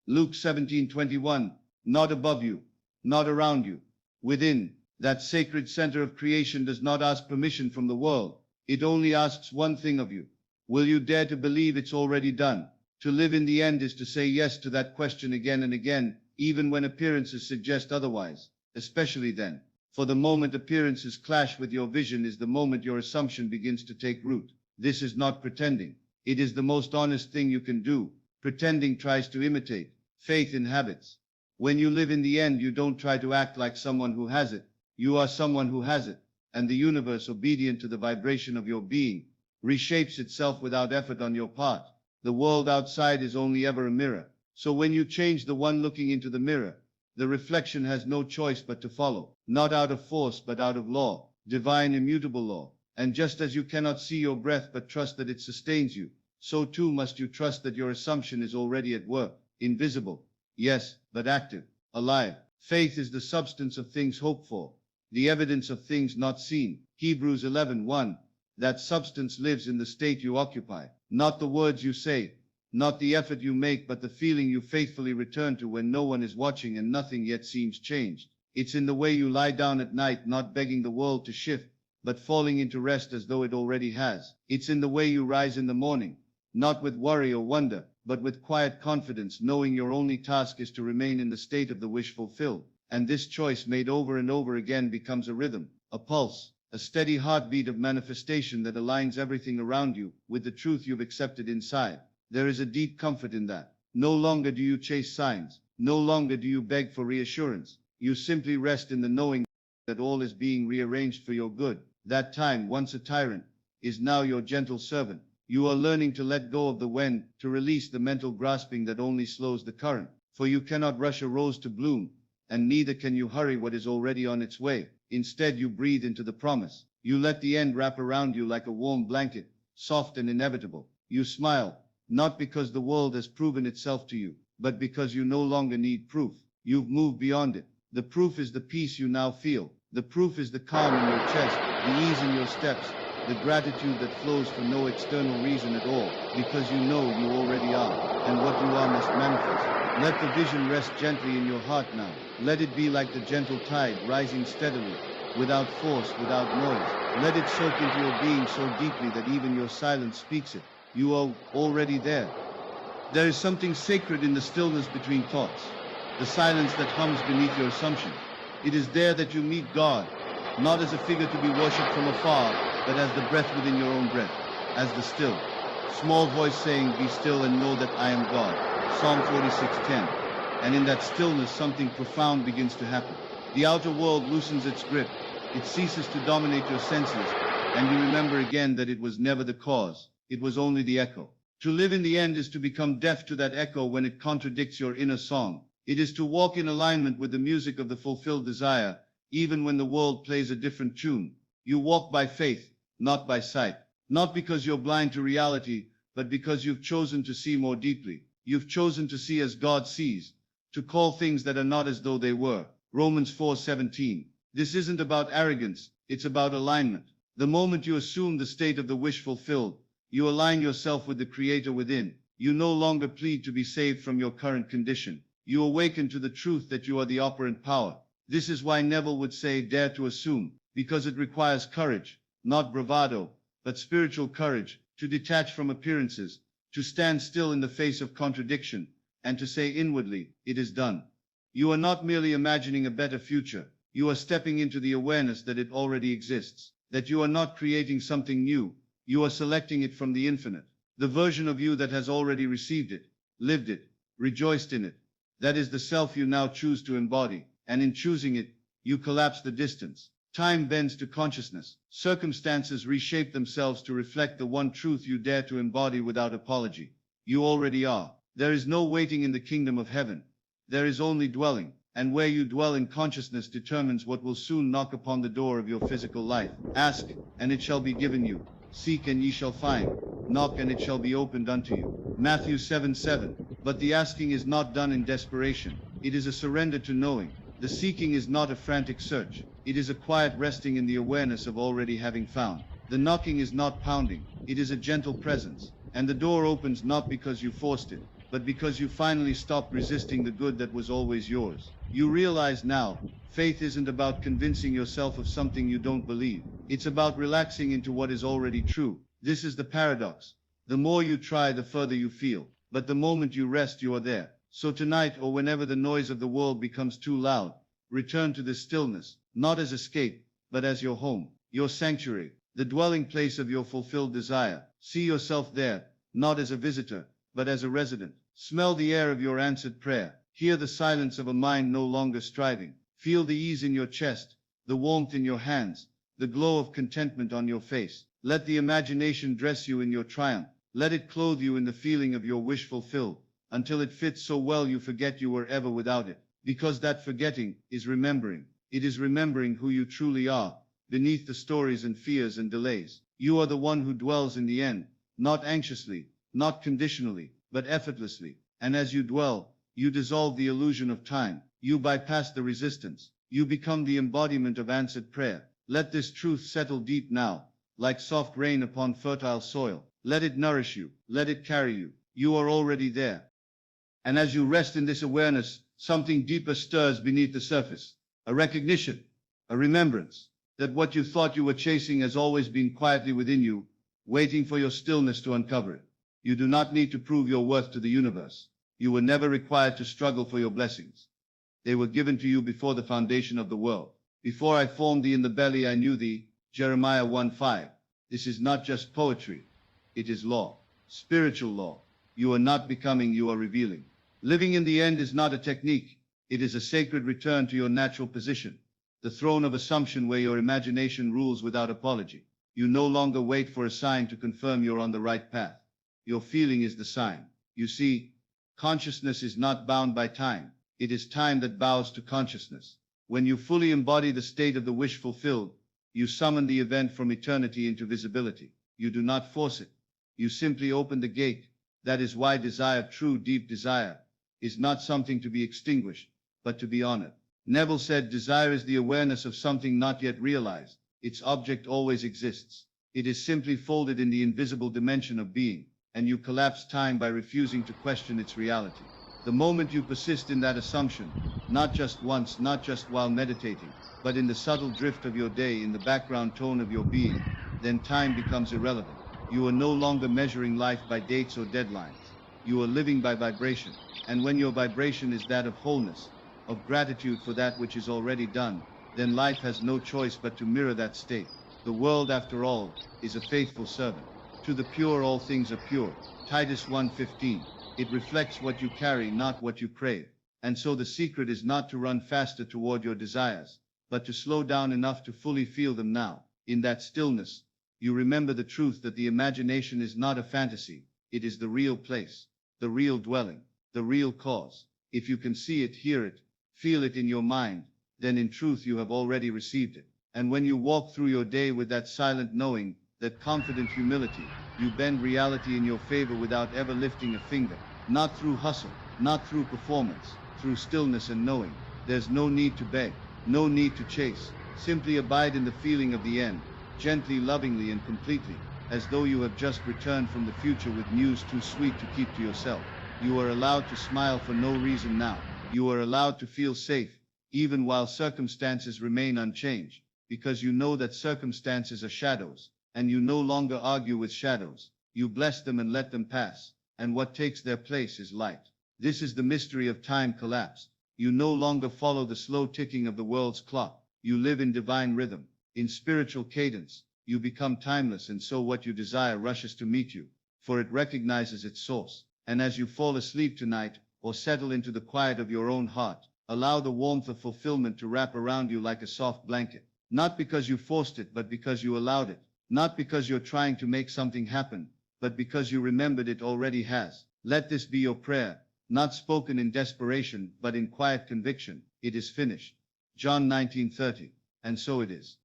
Luke 17:21. Not above you, not around you, within. That sacred center of creation does not ask permission from the world. It only asks one thing of you. Will you dare to believe it's already done? To live in the end is to say yes to that question again and again, even when appearances suggest otherwise, especially then. For the moment appearances clash with your vision is the moment your assumption begins to take root. This is not pretending. It is the most honest thing you can do. Pretending tries to imitate. Faith inhabits. When you live in the end, you don't try to act like someone who has it. You are someone who has it, and the universe, obedient to the vibration of your being, reshapes itself without effort on your part. The world outside is only ever a mirror. So when you change the one looking into the mirror, the reflection has no choice but to follow, not out of force but out of law, divine immutable law. And just as you cannot see your breath but trust that it sustains you, so too must you trust that your assumption is already at work, invisible, yes, but active, alive. Faith is the substance of things hoped for, the evidence of things not seen. Hebrews 11:1. That substance lives in the state you occupy, not the words you say, not the effort you make, but the feeling you faithfully return to when no one is watching and nothing yet seems changed. It's in the way you lie down at night, not begging the world to shift, but falling into rest as though it already has. It's in the way you rise in the morning, not with worry or wonder, but with quiet confidence, knowing your only task is to remain in the state of the wish fulfilled. And this choice made over and over again becomes a rhythm, a pulse, a steady heartbeat of manifestation that aligns everything around you with the truth you've accepted inside. There is a deep comfort in that. No longer do you chase signs. No longer do you beg for reassurance. You simply rest in the knowing that all is being rearranged for your good. That time, once a tyrant, is now your gentle servant. You are learning to let go of the when, to release the mental grasping that only slows the current. For you cannot rush a rose to bloom, and neither can you hurry what is already on its way. Instead, you breathe into the promise. You let the end wrap around you like a warm blanket, soft and inevitable. You smile, not because the world has proven itself to you, but because you no longer need proof. You've moved beyond it. The proof is the peace you now feel. The proof is the calm in your chest, the ease in your steps, the gratitude that flows for no external reason at all, because you know you already are, and what you are must manifest. Let the vision rest gently in your heart now. Let it be like the gentle tide rising steadily, without force, without noise. Let it soak into your being so deeply that even your silence speaks it. You are already there. There is something sacred in the stillness between thoughts, the silence that hums beneath your assumptions. It is there that you meet God, not as a figure to be worshipped from afar, but as the breath within your own breath, as the still, small voice saying, "Be still and know that I am God." Psalm 46:10. And in that stillness, something profound begins to happen. The outer world loosens its grip. It ceases to dominate your senses, and you remember again that it was never the cause. It was only the echo. To live in the end is to become deaf to that echo when it contradicts your inner song. It is to walk in alignment with the music of the fulfilled desire, even when the world plays a different tune. You walk by faith, not by sight. Not because you're blind to reality, but because you've chosen to see more deeply. You've chosen to see as God sees, to call things that are not as though they were. Romans 4:17. This isn't about arrogance, it's about alignment. The moment you assume the state of the wish fulfilled, you align yourself with the Creator within. You no longer plead to be saved from your current condition. You awaken to the truth that you are the operant power. This is why Neville would say, "Dare to assume," because it requires courage, not bravado, but spiritual courage, to detach from appearances, to stand still in the face of contradiction, and to say inwardly, "It is done." You are not merely imagining a better future. You are stepping into the awareness that it already exists, that you are not creating something new. You are selecting it from the infinite, the version of you that has already received it, lived it, rejoiced in it. That is the self you now choose to embody, and in choosing it, you collapse the distance. Time bends to consciousness. Circumstances reshape themselves to reflect the one truth you dare to embody without apology. You already are. There is no waiting in the kingdom of heaven. There is only dwelling, and where you dwell in consciousness determines what will soon knock upon the door of your physical life. Ask, and it shall be given you. Seek, and ye shall find. Knock, and it shall be opened unto you. Matthew 7:7. But the asking is not done in desperation. It is a surrender to knowing. The seeking is not a frantic search. It is a quiet resting in the awareness of already having found. The knocking is not pounding. It is a gentle presence. And the door opens not because you forced it, but because you finally stopped resisting the good that was always yours. You realize now, faith isn't about convincing yourself of something you don't believe. It's about relaxing into what is already true. This is the paradox. The more you try, the further you feel. But the moment you rest, you are there. So tonight, or whenever the noise of the world becomes too loud, return to this stillness, not as escape, but as your home, your sanctuary, the dwelling place of your fulfilled desire. See yourself there, not as a visitor, but as a resident. Smell the air of your answered prayer. Hear the silence of a mind no longer striving. Feel the ease in your chest, the warmth in your hands, the glow of contentment on your face. Let the imagination dress you in your triumph. Let it clothe you in the feeling of your wish fulfilled, until it fits so well you forget you were ever without it. Because that forgetting is remembering. It is remembering who you truly are, beneath the stories and fears and delays. You are the one who dwells in the end, not anxiously, not conditionally, but effortlessly. And as you dwell, you dissolve the illusion of time. You bypass the resistance. You become the embodiment of answered prayer. Let this truth settle deep now, like soft rain upon fertile soil. Let it nourish you. Let it carry you. You are already there. And as you rest in this awareness, something deeper stirs beneath the surface. A recognition, a remembrance, that what you thought you were chasing has always been quietly within you, waiting for your stillness to uncover it. You do not need to prove your worth to the universe. You were never required to struggle for your blessings. They were given to you before the foundation of the world. Before I formed thee in the belly, I knew thee. Jeremiah 1:5. This is not just poetry. It is law. Spiritual law. You are not becoming, you are revealing. Living in the end is not a technique. It is a sacred return to your natural position, the throne of assumption where your imagination rules without apology. You no longer wait for a sign to confirm you're on the right path. Your feeling is the sign. You see, consciousness is not bound by time. It is time that bows to consciousness. When you fully embody the state of the wish fulfilled, you summon the event from eternity into visibility. You do not force it. You simply open the gate. That is why desire, true deep desire, is not something to be extinguished, but to be honored. Neville said, desire is the awareness of something not yet realized. Its object always exists. It is simply folded in the invisible dimension of being, and you collapse time by refusing to question its reality. The moment you persist in that assumption, not just once, not just while meditating, but in the subtle drift of your day, in the background tone of your being, then time becomes irrelevant. You are no longer measuring life by dates or deadlines. You are living by vibration. And when your vibration is that of wholeness, of gratitude for that which is already done, then life has no choice but to mirror that state. The world, after all, is a faithful servant. To the pure all things are pure. Titus 1:15. It reflects what you carry, not what you crave. And so the secret is not to run faster toward your desires, but to slow down enough to fully feel them now. In that stillness, you remember the truth that the imagination is not a fantasy. It is the real place, the real dwelling, the real cause. If you can see it, hear it, feel it in your mind, then in truth you have already received it. And when you walk through your day with that silent knowing, that confident humility, you bend reality in your favor without ever lifting a finger. Not through hustle, not through performance, through stillness and knowing. There's no need to beg, no need to chase. Simply abide in the feeling of the end, gently, lovingly, and completely, as though you have just returned from the future with news too sweet to keep to yourself. You are allowed to smile for no reason now. You are allowed to feel safe, even while circumstances remain unchanged, because you know that circumstances are shadows, and you no longer argue with shadows. You bless them and let them pass, and what takes their place is light. This is the mystery of time collapsed. You no longer follow the slow ticking of the world's clock. You live in divine rhythm, in spiritual cadence. You become timeless, and so what you desire rushes to meet you, for it recognizes its source. And as you fall asleep tonight, or settle into the quiet of your own heart, allow the warmth of fulfillment to wrap around you like a soft blanket. Not because you forced it, but because you allowed it. Not because you're trying to make something happen, but because you remembered it already has. Let this be your prayer, not spoken in desperation, but in quiet conviction. It is finished. John 19:30. And so it is.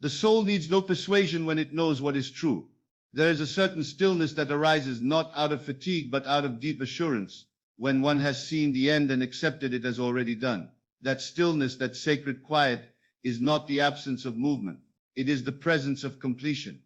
The soul needs no persuasion when it knows what is true. There is a certain stillness that arises not out of fatigue but out of deep assurance, when one has seen the end and accepted it as already done. That stillness, that sacred quiet, is not the absence of movement. It is the presence of completion.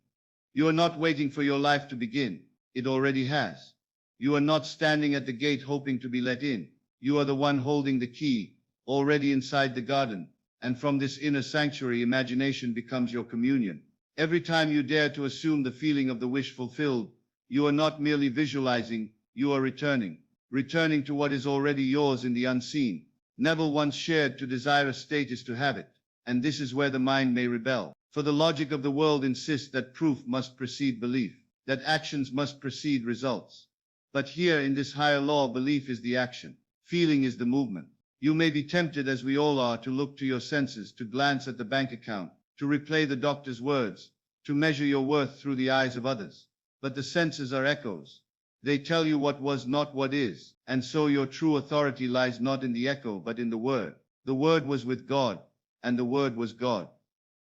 You are not waiting for your life to begin. It already has. You are not standing at the gate hoping to be let in. You are the one holding the key, already inside the garden. And from this inner sanctuary, imagination becomes your communion. Every time you dare to assume the feeling of the wish fulfilled, you are not merely visualizing, you are returning to what is already yours in the unseen. Neville once shared, to desire a state is to have it. And this is where the mind may rebel. For the logic of the world insists that proof must precede belief, that actions must precede results. But here in this higher law, belief is the action. Feeling is the movement. You may be tempted, as we all are, to look to your senses, to glance at the bank account, to replay the doctor's words, to measure your worth through the eyes of others. But the senses are echoes. They tell you what was not what is. And so your true authority lies not in the echo, but in the Word. The Word was with God, and the Word was God.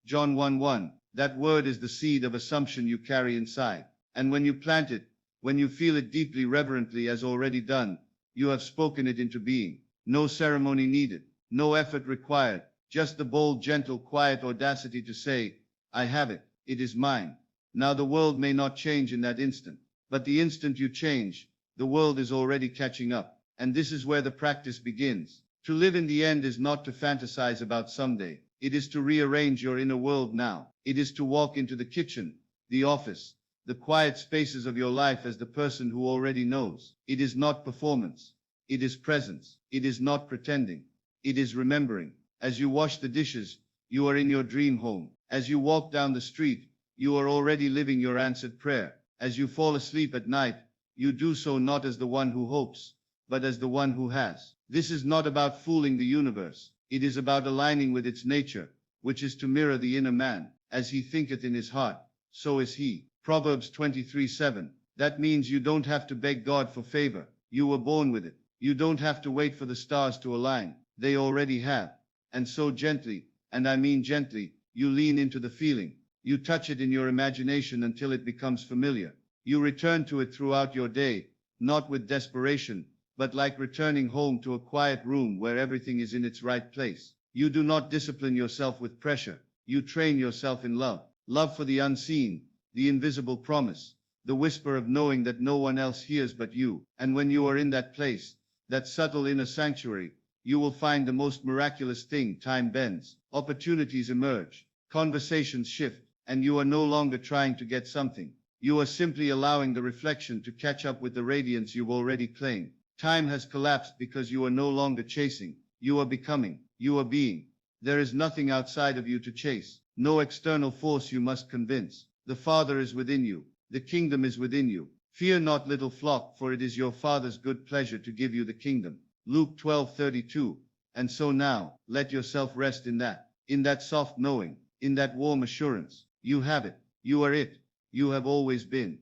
John 1:1. That word is the seed of assumption you carry inside. And when you plant it, when you feel it deeply, reverently, as already done, you have spoken it into being. No ceremony needed, no effort required, just the bold, gentle, quiet audacity to say, I have it, it is mine. Now the world may not change in that instant, but the instant you change, the world is already catching up. And this is where the practice begins. To live in the end is not to fantasize about someday. It is to rearrange your inner world now. It is to walk into the kitchen, the office, the quiet spaces of your life as the person who already knows. It is not performance. It is presence. It is not pretending. It is remembering. As you wash the dishes, You are in your dream home. As you walk down the street, you are already living your answered prayer. As you fall asleep at night, you do so not as the one who hopes, but as the one who has. This is not about fooling the universe. It is about aligning with its nature, which is to mirror the inner man. As he thinketh in his heart, so is he. Proverbs 23:7. That means you don't have to beg God for favor. You were born with it. You don't have to wait for the stars to align. They already have. And so gently, and I mean gently, you lean into the feeling. You touch it in your imagination until it becomes familiar. You return to it throughout your day, not with desperation, but like returning home to a quiet room where everything is in its right place. You do not discipline yourself with pressure. You train yourself in love. Love for the unseen, the invisible promise, the whisper of knowing that no one else hears but you. And when you are in that place, that subtle inner sanctuary, you will find the most miraculous thing. Time bends, opportunities emerge, conversations shift, and you are no longer trying to get something. You are simply allowing the reflection to catch up with the radiance you've already claimed. Time has collapsed because you are no longer chasing. You are becoming. You are being. There is nothing outside of you to chase. No external force you must convince. The Father is within you. The kingdom is within you. Fear not, little flock, for it is your Father's good pleasure to give you the kingdom. Luke 12:32. And so now, let yourself rest in that soft knowing, in that warm assurance. You have it. You are it. You have always been.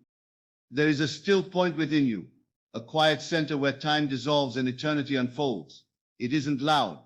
There is a still point within you, a quiet center where time dissolves and eternity unfolds. It isn't loud.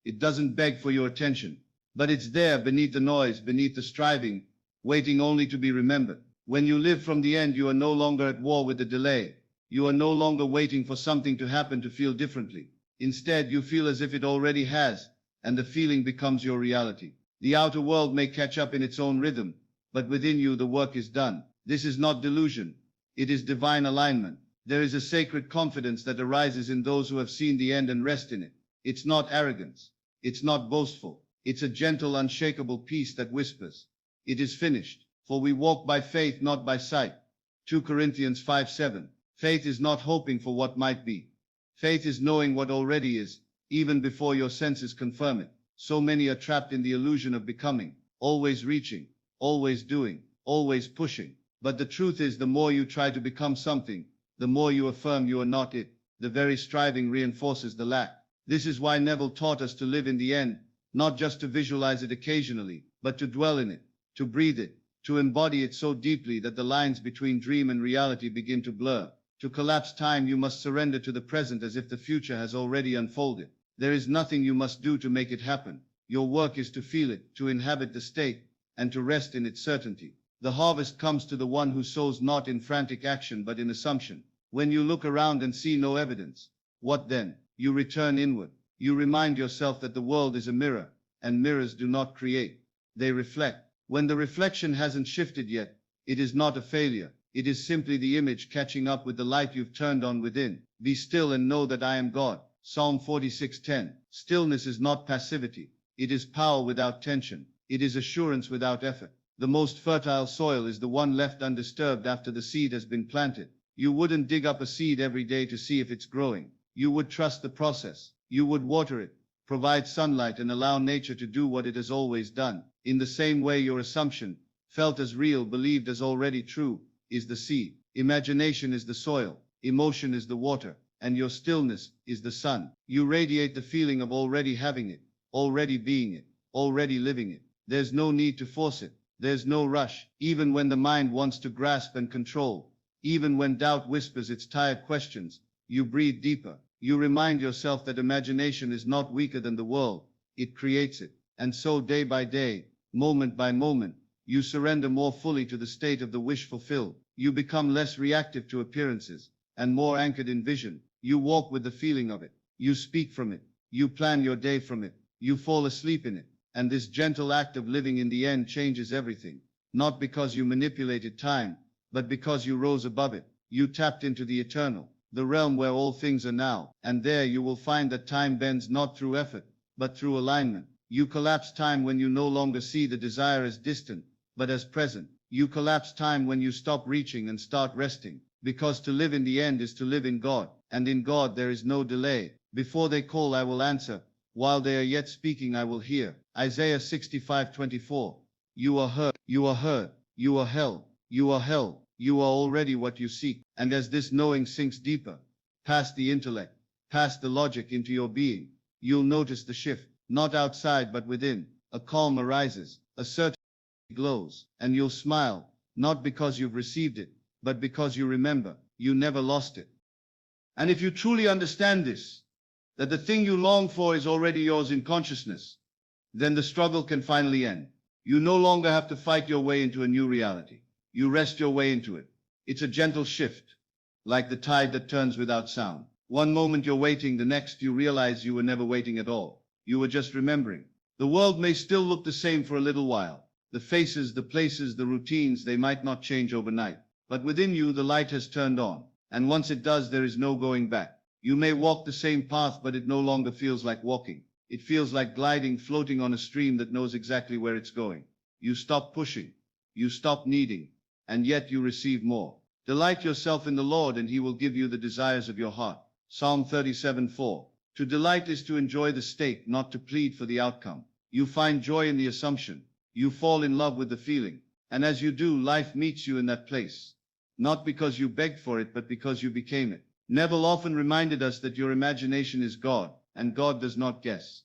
It doesn't beg for your attention, but it's there beneath the noise, beneath the striving, waiting only to be remembered. When you live from the end, you are no longer at war with the delay. You are no longer waiting for something to happen to feel differently. Instead, you feel as if it already has, and the feeling becomes your reality. The outer world may catch up in its own rhythm, but within you the work is done. This is not delusion. It is divine alignment. There is a sacred confidence that arises in those who have seen the end and rest in it. It's not arrogance. It's not boastful. It's a gentle, unshakable peace that whispers, "It is finished." For we walk by faith, not by sight. 2 Corinthians 5:7. Faith is not hoping for what might be. Faith is knowing what already is, even before your senses confirm it. So many are trapped in the illusion of becoming, always reaching, always doing, always pushing. But the truth is, the more you try to become something, the more you affirm you are not it. The very striving reinforces the lack. This is why Neville taught us to live in the end, not just to visualize it occasionally, but to dwell in it, to breathe it, to embody it so deeply that the lines between dream and reality begin to blur. To collapse time, you must surrender to the present as if the future has already unfolded. There is nothing you must do to make it happen. Your work is to feel it, to inhabit the state, and to rest in its certainty. The harvest comes to the one who sows not in frantic action but in assumption. When you look around and see no evidence, what then? You return inward. You remind yourself that the world is a mirror, and mirrors do not create. They reflect. When the reflection hasn't shifted yet, it is not a failure. It is simply the image catching up with the light you've turned on within. Be still and know that I am God. Psalm 46:10. Stillness is not passivity. It is power without tension. It is assurance without effort. The most fertile soil is the one left undisturbed after the seed has been planted. You wouldn't dig up a seed every day to see if it's growing. You would trust the process. You would water it, provide sunlight, and allow nature to do what it has always done. In the same way, your assumption, felt as real, believed as already true, is the seed. Imagination is the soil. Emotion is the water. And your stillness is the sun. You radiate the feeling of already having it, already being it, already living it. There's no need to force it. There's no rush. Even when the mind wants to grasp and control, even when doubt whispers its tired questions, you breathe deeper. You remind yourself that imagination is not weaker than the world. It creates it. And so day by day, moment by moment, you surrender more fully to the state of the wish fulfilled. You become less reactive to appearances and more anchored in vision. You walk with the feeling of it. You speak from it. You plan your day from it. You fall asleep in it. And this gentle act of living in the end changes everything. Not because you manipulated time, but because you rose above it. You tapped into the eternal, the realm where all things are now. And there you will find that time bends not through effort, but through alignment. You collapse time when you no longer see the desire as distant, but as present. You collapse time when you stop reaching and start resting. Because to live in the end is to live in God, and in God there is no delay. Before they call, I will answer. While they are yet speaking, I will hear. Isaiah 65:24. You are heard, you are heard, you are held, you are held, you are already what you seek. And as this knowing sinks deeper, past the intellect, past the logic into your being, you'll notice the shift, not outside but within. A calm arises, a certainty glows, and you'll smile, not because you've received it, but because you remember, you never lost it. And if you truly understand this, that the thing you long for is already yours in consciousness, then the struggle can finally end. You no longer have to fight your way into a new reality. You rest your way into it. It's a gentle shift, like the tide that turns without sound. One moment you're waiting, the next you realize you were never waiting at all. You were just remembering. The world may still look the same for a little while. The faces, the places, the routines, they might not change overnight. But within you, the light has turned on. And once it does, there is no going back. You may walk the same path, but it no longer feels like walking. It feels like gliding, floating on a stream that knows exactly where it's going. You stop pushing. You stop needing. And yet you receive more. Delight yourself in the Lord, and he will give you the desires of your heart. Psalm 37:4. To delight is to enjoy the state, not to plead for the outcome. You find joy in the assumption. You fall in love with the feeling. And as you do, life meets you in that place. Not because you begged for it, but because you became it. Neville often reminded us that your imagination is God, and God does not guess.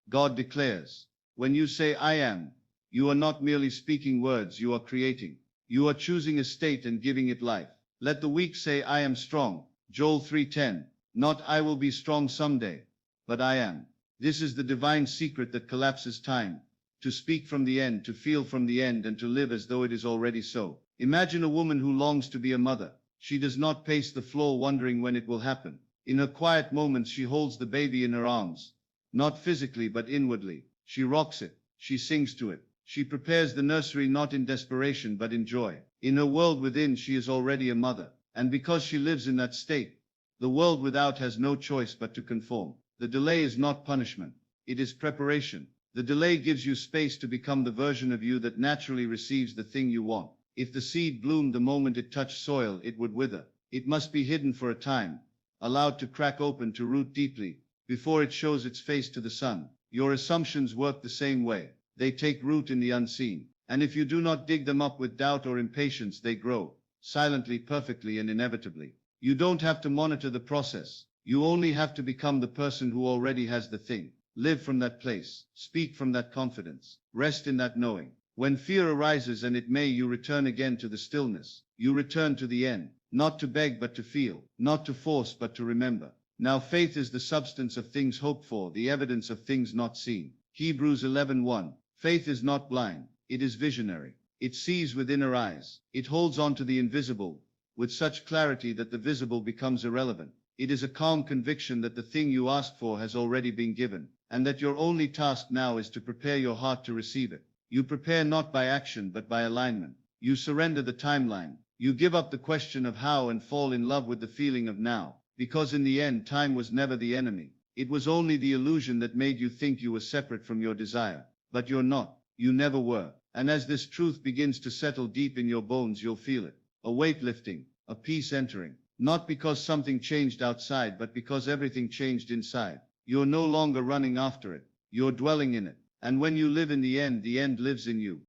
God declares. When you say, I am, you are not merely speaking words, you are creating. You are choosing a state and giving it life. Let the weak say, I am strong. Joel 3:10. Not I will be strong someday, but I am. This is the divine secret that collapses time. To speak from the end, to feel from the end, and to live as though it is already so. Imagine a woman who longs to be a mother. She does not pace the floor wondering when it will happen. In her quiet moments, she holds the baby in her arms. Not physically, but inwardly. She rocks it. She sings to it. She prepares the nursery not in desperation, but in joy. In her world within, she is already a mother. And because she lives in that state, the world without has no choice but to conform. The delay is not punishment. It is preparation. The delay gives you space to become the version of you that naturally receives the thing you want. If the seed bloomed the moment it touched soil, it would wither. It must be hidden for a time, allowed to crack open, to root deeply, before it shows its face to the sun. Your assumptions work the same way. They take root in the unseen. And if you do not dig them up with doubt or impatience, they grow, silently, perfectly, and inevitably. You don't have to monitor the process. You only have to become the person who already has the thing. Live from that place. Speak from that confidence. Rest in that knowing. When fear arises, and it may, you return again to the stillness. You return to the end, not to beg but to feel, not to force but to remember. Now faith is the substance of things hoped for, the evidence of things not seen. Hebrews 11:1. Faith is not blind, it is visionary. It sees within her eyes. It holds on to the invisible with such clarity that the visible becomes irrelevant. It is a calm conviction that the thing you asked for has already been given, and that your only task now is to prepare your heart to receive it. You prepare not by action but by alignment. You surrender the timeline. You give up the question of how and fall in love with the feeling of now. Because in the end, time was never the enemy. It was only the illusion that made you think you were separate from your desire. But you're not. You never were. And as this truth begins to settle deep in your bones, you'll feel it. A weight lifting, a peace entering. Not because something changed outside, but because everything changed inside. You're no longer running after it. You're dwelling in it. And when you live in the end lives in you.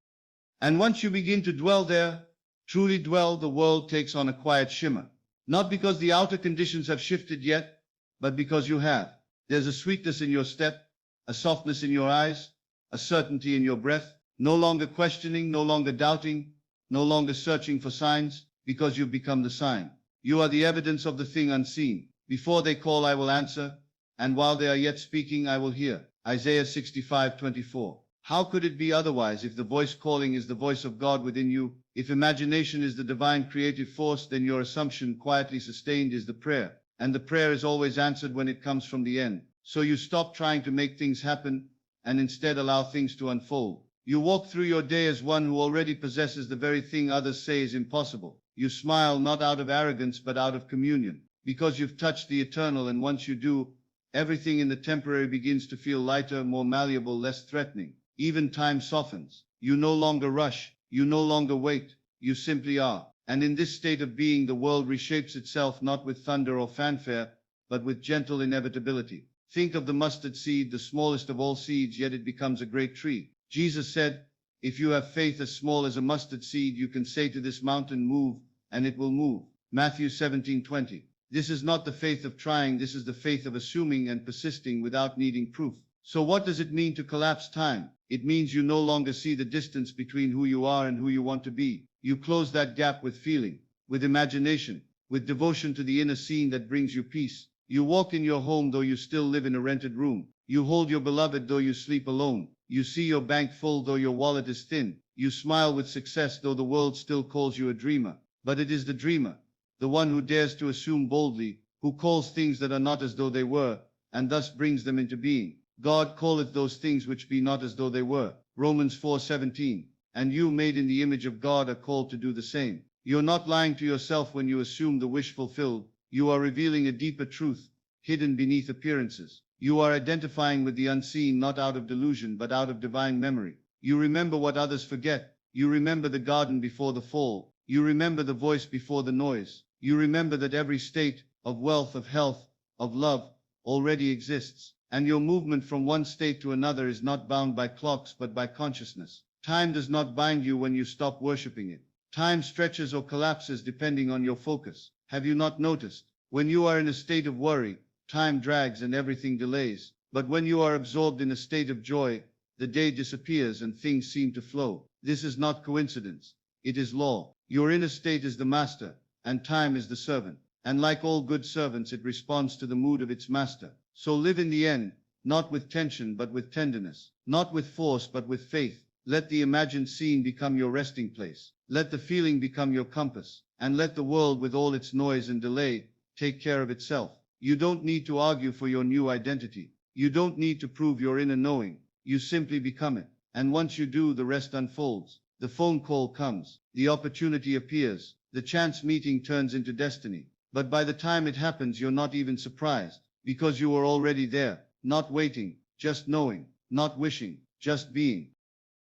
And once you begin to dwell there, truly dwell, the world takes on a quiet shimmer. Not because the outer conditions have shifted yet, but because you have. There's a sweetness in your step, a softness in your eyes, a certainty in your breath. No longer questioning, no longer doubting, no longer searching for signs, because you've become the sign. You are the evidence of the thing unseen. Before they call, I will answer, and while they are yet speaking, I will hear. Isaiah 65:24. How could it be otherwise? If the voice calling is the voice of God within you, if imagination is the divine creative force, then your assumption, quietly sustained, is the prayer. And the prayer is always answered when it comes from the end. So you stop trying to make things happen, and instead allow things to unfold. You walk through your day as one who already possesses the very thing others say is impossible. You smile not out of arrogance but out of communion, because you've touched the eternal, and once you do, everything in the temporary begins to feel lighter, more malleable, less threatening. Even time softens. You no longer rush. You no longer wait. You simply are. And in this state of being, the world reshapes itself not with thunder or fanfare, but with gentle inevitability. Think of the mustard seed, the smallest of all seeds, yet it becomes a great tree. Jesus said, if you have faith as small as a mustard seed, you can say to this mountain, move, and it will move. Matthew 17:20. This is not the faith of trying, this is the faith of assuming and persisting without needing proof. So what does it mean to collapse time? It means you no longer see the distance between who you are and who you want to be. You close that gap with feeling, with imagination, with devotion to the inner scene that brings you peace. You walk in your home though you still live in a rented room. You hold your beloved though you sleep alone. You see your bank full though your wallet is thin. You smile with success though the world still calls you a dreamer. But it is the dreamer, the one who dares to assume boldly, who calls things that are not as though they were, and thus brings them into being. God calleth those things which be not as though they were. Romans 4:17. And you, made in the image of God, are called to do the same. You're not lying to yourself when you assume the wish fulfilled. You are revealing a deeper truth, hidden beneath appearances. You are identifying with the unseen, not out of delusion, but out of divine memory. You remember what others forget. You remember the garden before the fall. You remember the voice before the noise. You remember that every state of wealth, of health, of love already exists. And your movement from one state to another is not bound by clocks, but by consciousness. Time does not bind you when you stop worshipping it. Time stretches or collapses depending on your focus. Have you not noticed? When you are in a state of worry, time drags and everything delays. But when you are absorbed in a state of joy, the day disappears and things seem to flow. This is not coincidence. It is law. Your inner state is the master, and time is the servant. And like all good servants, it responds to the mood of its master. So live in the end, not with tension but with tenderness, not with force but with faith. Let the imagined scene become your resting place. Let the feeling become your compass. And let the world, with all its noise and delay, take care of itself. You don't need to argue for your new identity. You don't need to prove your inner knowing. You simply become it. And once you do, the rest unfolds. The phone call comes. The opportunity appears. The chance meeting turns into destiny. But by the time it happens, you're not even surprised, because you were already there, not waiting, just knowing, not wishing, just being.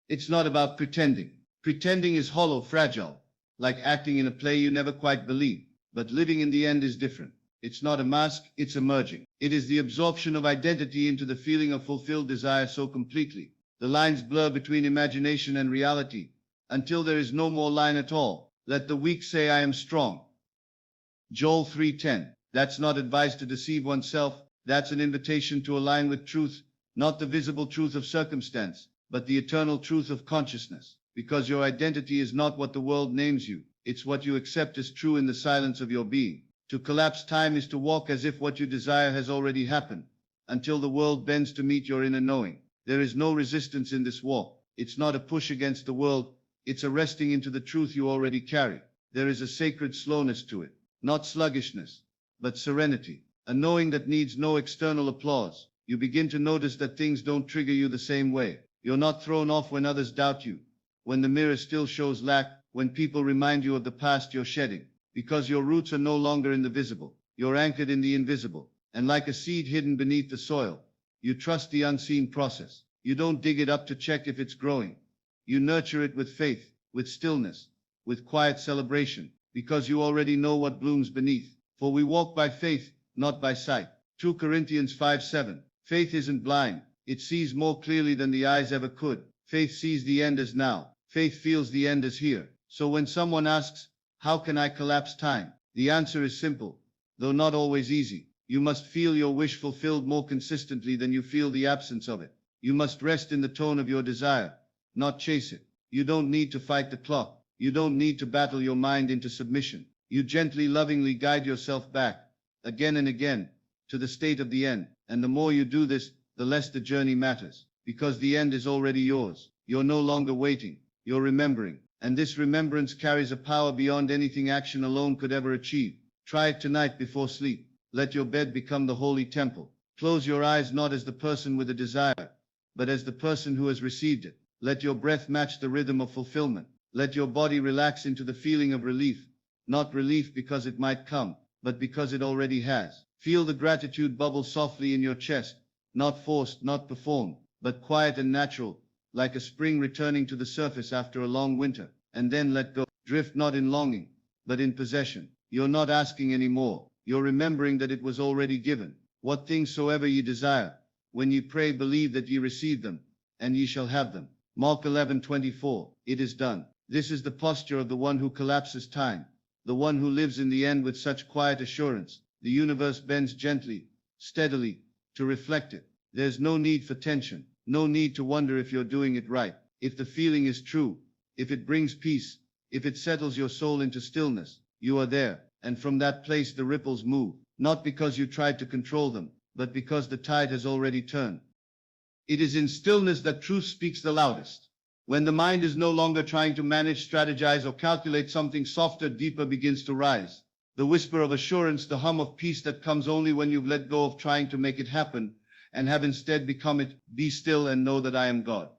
It's not about pretending. Pretending is hollow, fragile, like acting in a play you never quite believe. But living in the end is different. It's not a mask, it's emerging. It is the absorption of identity into the feeling of fulfilled desire so completely. The lines blur between imagination and reality, until there is no more line at all. Let the weak say, I am strong. Joel 3:10. That's not advice to deceive oneself. That's an invitation to align with truth, not the visible truth of circumstance, but the eternal truth of consciousness. Because your identity is not what the world names you. It's what you accept as true in the silence of your being. To collapse time is to walk as if what you desire has already happened, until the world bends to meet your inner knowing. There is no resistance in this walk. It's not a push against the world. It's a resting into the truth you already carry. There is a sacred slowness to it. Not sluggishness, but serenity, a knowing that needs no external applause. You begin to notice that things don't trigger you the same way. You're not thrown off when others doubt you, when the mirror still shows lack, when people remind you of the past you're shedding, because your roots are no longer in the visible. You're anchored in the invisible, and like a seed hidden beneath the soil, you trust the unseen process. You don't dig it up to check if it's growing. You nurture it with faith, with stillness, with quiet celebration, because you already know what blooms beneath. For we walk by faith, not by sight. 2 Corinthians 5:7. Faith isn't blind. It sees more clearly than the eyes ever could. Faith sees the end as now. Faith feels the end as here. So when someone asks, how can I collapse time? The answer is simple, though not always easy. You must feel your wish fulfilled more consistently than you feel the absence of it. You must rest in the tone of your desire, not chase it. You don't need to fight the clock. You don't need to battle your mind into submission. You gently, lovingly guide yourself back, again and again, to the state of the end. And the more you do this, the less the journey matters, because the end is already yours. You're no longer waiting, you're remembering. And this remembrance carries a power beyond anything action alone could ever achieve. Try it tonight before sleep. Let your bed become the holy temple. Close your eyes not as the person with a desire, but as the person who has received it. Let your breath match the rhythm of fulfillment. Let your body relax into the feeling of relief, not relief because it might come, but because it already has. Feel the gratitude bubble softly in your chest, not forced, not performed, but quiet and natural, like a spring returning to the surface after a long winter. And then let go. Drift not in longing, but in possession. You're not asking anymore. You're remembering that it was already given. What things soever ye desire, when ye pray, believe that ye receive them, and ye shall have them. Mark 11:24. It is done. This is the posture of the one who collapses time, the one who lives in the end with such quiet assurance. The universe bends gently, steadily, to reflect it. There's no need for tension, no need to wonder if you're doing it right. If the feeling is true, if it brings peace, if it settles your soul into stillness, you are there. And from that place the ripples move, not because you tried to control them, but because the tide has already turned. It is in stillness that truth speaks the loudest. When the mind is no longer trying to manage, strategize, or calculate, something softer, deeper begins to rise. The whisper of assurance, the hum of peace that comes only when you've let go of trying to make it happen and have instead become it. Be still and know that I am God.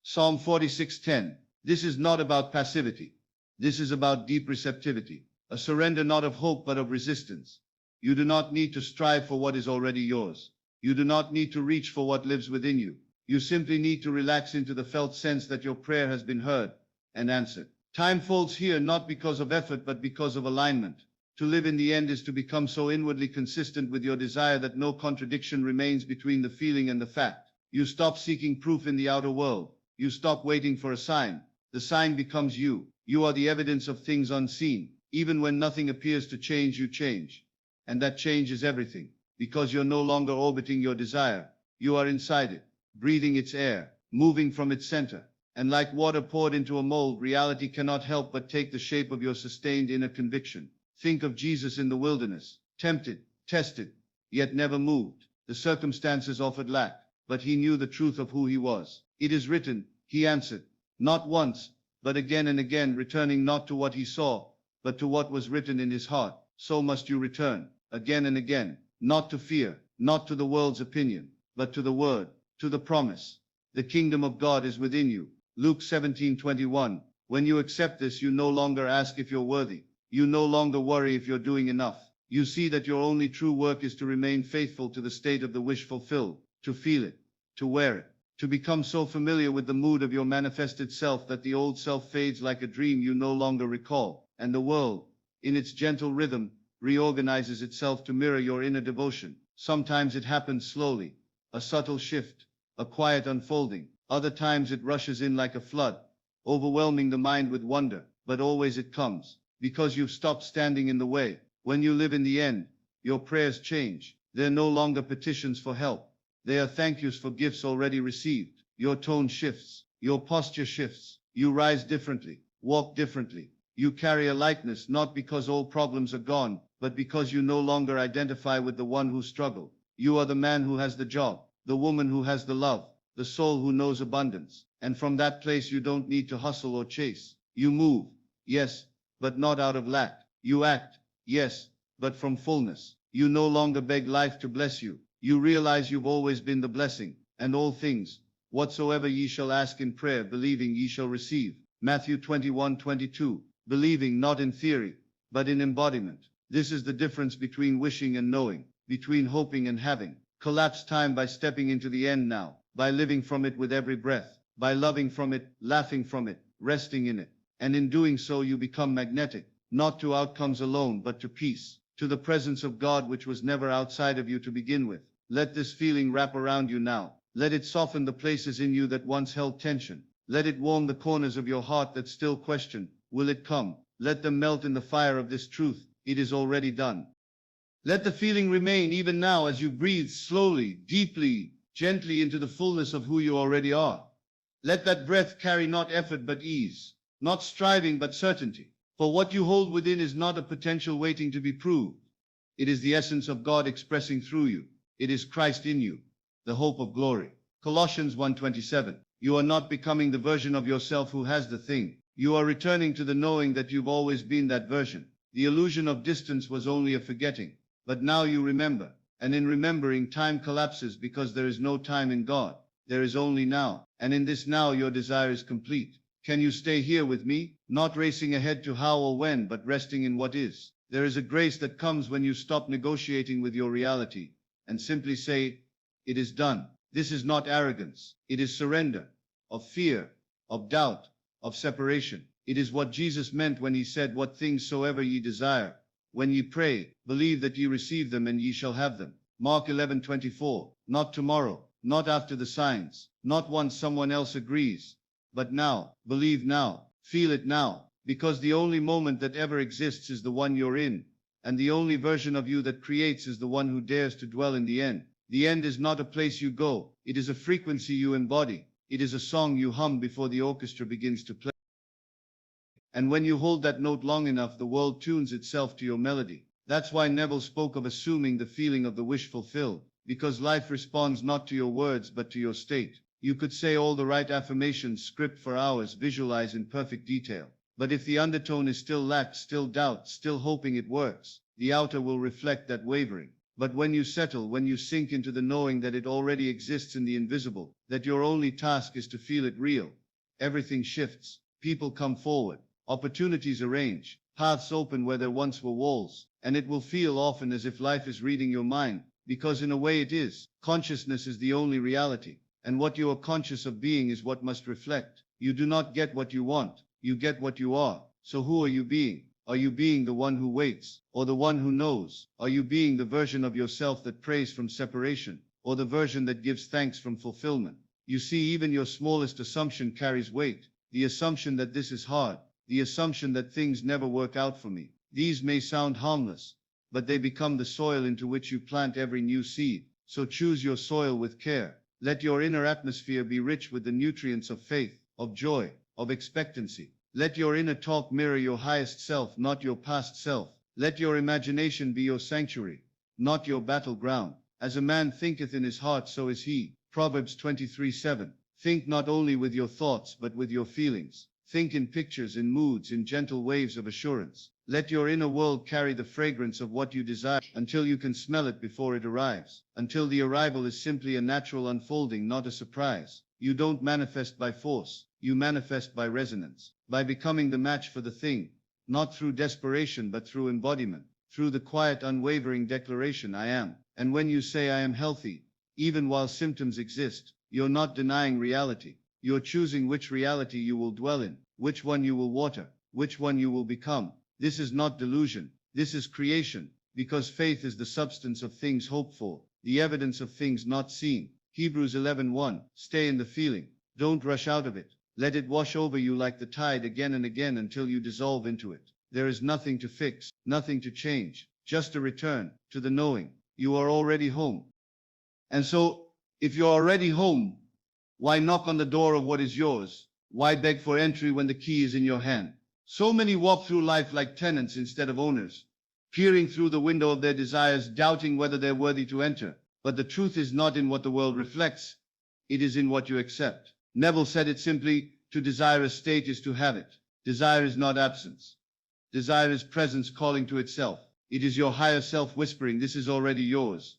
Psalm 46:10. This is not about passivity. This is about deep receptivity, a surrender not of hope but of resistance. You do not need to strive for what is already yours. You do not need to reach for what lives within you. You simply need to relax into the felt sense that your prayer has been heard and answered. Time folds here not because of effort but because of alignment. To live in the end is to become so inwardly consistent with your desire that no contradiction remains between the feeling and the fact. You stop seeking proof in the outer world. You stop waiting for a sign. The sign becomes you. You are the evidence of things unseen. Even when nothing appears to change, you change. And that change is everything, because you're no longer orbiting your desire. You are inside it, breathing its air, moving from its center. And like water poured into a mold, reality cannot help but take the shape of your sustained inner conviction. Think of Jesus in the wilderness, tempted, tested, yet never moved. The circumstances offered lack, but he knew the truth of who he was. It is written, he answered, not once, but again and again, returning not to what he saw, but to what was written in his heart. So must you return, again and again, not to fear, not to the world's opinion, but to the word, to the promise. The kingdom of God is within you. Luke 17:21. When you accept this, you no longer ask if you're worthy. You no longer worry if you're doing enough. You see that your only true work is to remain faithful to the state of the wish fulfilled, to feel it, to wear it, to become so familiar with the mood of your manifested self that the old self fades like a dream you no longer recall, and the world, in its gentle rhythm, reorganizes itself to mirror your inner devotion. Sometimes it happens slowly, a subtle shift, a quiet unfolding. Other times it rushes in like a flood, overwhelming the mind with wonder, but always it comes, because you've stopped standing in the way. When you live in the end, your prayers change. They're no longer petitions for help. They are thank yous for gifts already received. Your tone shifts, your posture shifts. You rise differently, walk differently. You carry a lightness not because all problems are gone, but because you no longer identify with the one who struggled. You are the man who has the job, the woman who has the love, the soul who knows abundance. And from that place you don't need to hustle or chase. You move, yes, but not out of lack. You act, yes, but from fullness. You no longer beg life to bless you. You realize you've always been the blessing, and all things, whatsoever ye shall ask in prayer, believing ye shall receive. Matthew 21:22. Believing not in theory, but in embodiment. This is the difference between wishing and knowing, between hoping and having. Collapse time by stepping into the end now, by living from it with every breath, by loving from it, laughing from it, resting in it. And in doing so you become magnetic, not to outcomes alone, but to peace, to the presence of God which was never outside of you to begin with. Let this feeling wrap around you now. Let it soften the places in you that once held tension. Let it warm the corners of your heart that still question, will it come? Let them melt in the fire of this truth. It is already done. Let the feeling remain even now as you breathe slowly, deeply, gently into the fullness of who you already are. Let that breath carry not effort but ease, not striving but certainty. For what you hold within is not a potential waiting to be proved. It is the essence of God expressing through you. It is Christ in you, the hope of glory. Colossians 1:27. You are not becoming the version of yourself who has the thing. You are returning to the knowing that you've always been that version. The illusion of distance was only a forgetting, but now you remember. And in remembering, time collapses because there is no time in God. There is only now. And in this now your desire is complete. Can you stay here with me? Not racing ahead to how or when, but resting in what is. There is a grace that comes when you stop negotiating with your reality and simply say, it is done. This is not arrogance. It is surrender, of fear, of doubt, of separation. It is what Jesus meant when he said, what things soever ye desire, when ye pray, believe that ye receive them and ye shall have them. Mark 11:24. Not tomorrow, not after the signs, not once someone else agrees, but now. Believe now, feel it now, because the only moment that ever exists is the one you're in, and the only version of you that creates is the one who dares to dwell in the end. The end is not a place you go, it is a frequency you embody. It is a song you hum before the orchestra begins to play. And when you hold that note long enough, the world tunes itself to your melody. That's why Neville spoke of assuming the feeling of the wish fulfilled, because life responds not to your words but to your state. You could say all the right affirmations, script for hours, visualize in perfect detail. But if the undertone is still lack, still doubt, still hoping it works, the outer will reflect that wavering. But when you settle, when you sink into the knowing that it already exists in the invisible, that your only task is to feel it real, everything shifts. People come forward, opportunities arrange, paths open where there once were walls, and it will feel often as if life is reading your mind, because in a way it is. Consciousness is the only reality, and what you are conscious of being is what must reflect. You do not get what you want, you get what you are. So who are you being? Are you being the one who waits, or the one who knows? Are you being the version of yourself that prays from separation, or the version that gives thanks from fulfillment? You see, even your smallest assumption carries weight. The assumption that this is hard, the assumption that things never work out for me. These may sound harmless, but they become the soil into which you plant every new seed. So choose your soil with care. Let your inner atmosphere be rich with the nutrients of faith, of joy, of expectancy. Let your inner talk mirror your highest self, not your past self. Let your imagination be your sanctuary, not your battleground. As a man thinketh in his heart, so is he. Proverbs 23:7. Think not only with your thoughts, but with your feelings. Think in pictures, in moods, in gentle waves of assurance. Let your inner world carry the fragrance of what you desire until you can smell it before it arrives. Until the arrival is simply a natural unfolding, not a surprise. You don't manifest by force, you manifest by resonance, by becoming the match for the thing, not through desperation but through embodiment, through the quiet, unwavering declaration, I am. And when you say I am healthy, even while symptoms exist, you're not denying reality. You're choosing which reality you will dwell in, which one you will water, which one you will become. This is not delusion, this is creation, because faith is the substance of things hoped for, the evidence of things not seen. Hebrews 11:1. Stay in the feeling. Don't rush out of it. Let it wash over you like the tide again and again until you dissolve into it. There is nothing to fix, nothing to change, just a return to the knowing. You are already home. And so, if you're already home, why knock on the door of what is yours? Why beg for entry when the key is in your hand? So many walk through life like tenants instead of owners, peering through the window of their desires, doubting whether they're worthy to enter. But the truth is not in what the world reflects, it is in what you accept. Neville said it simply, to desire a state is to have it. Desire is not absence. Desire is presence calling to itself. It is your higher self whispering, this is already yours.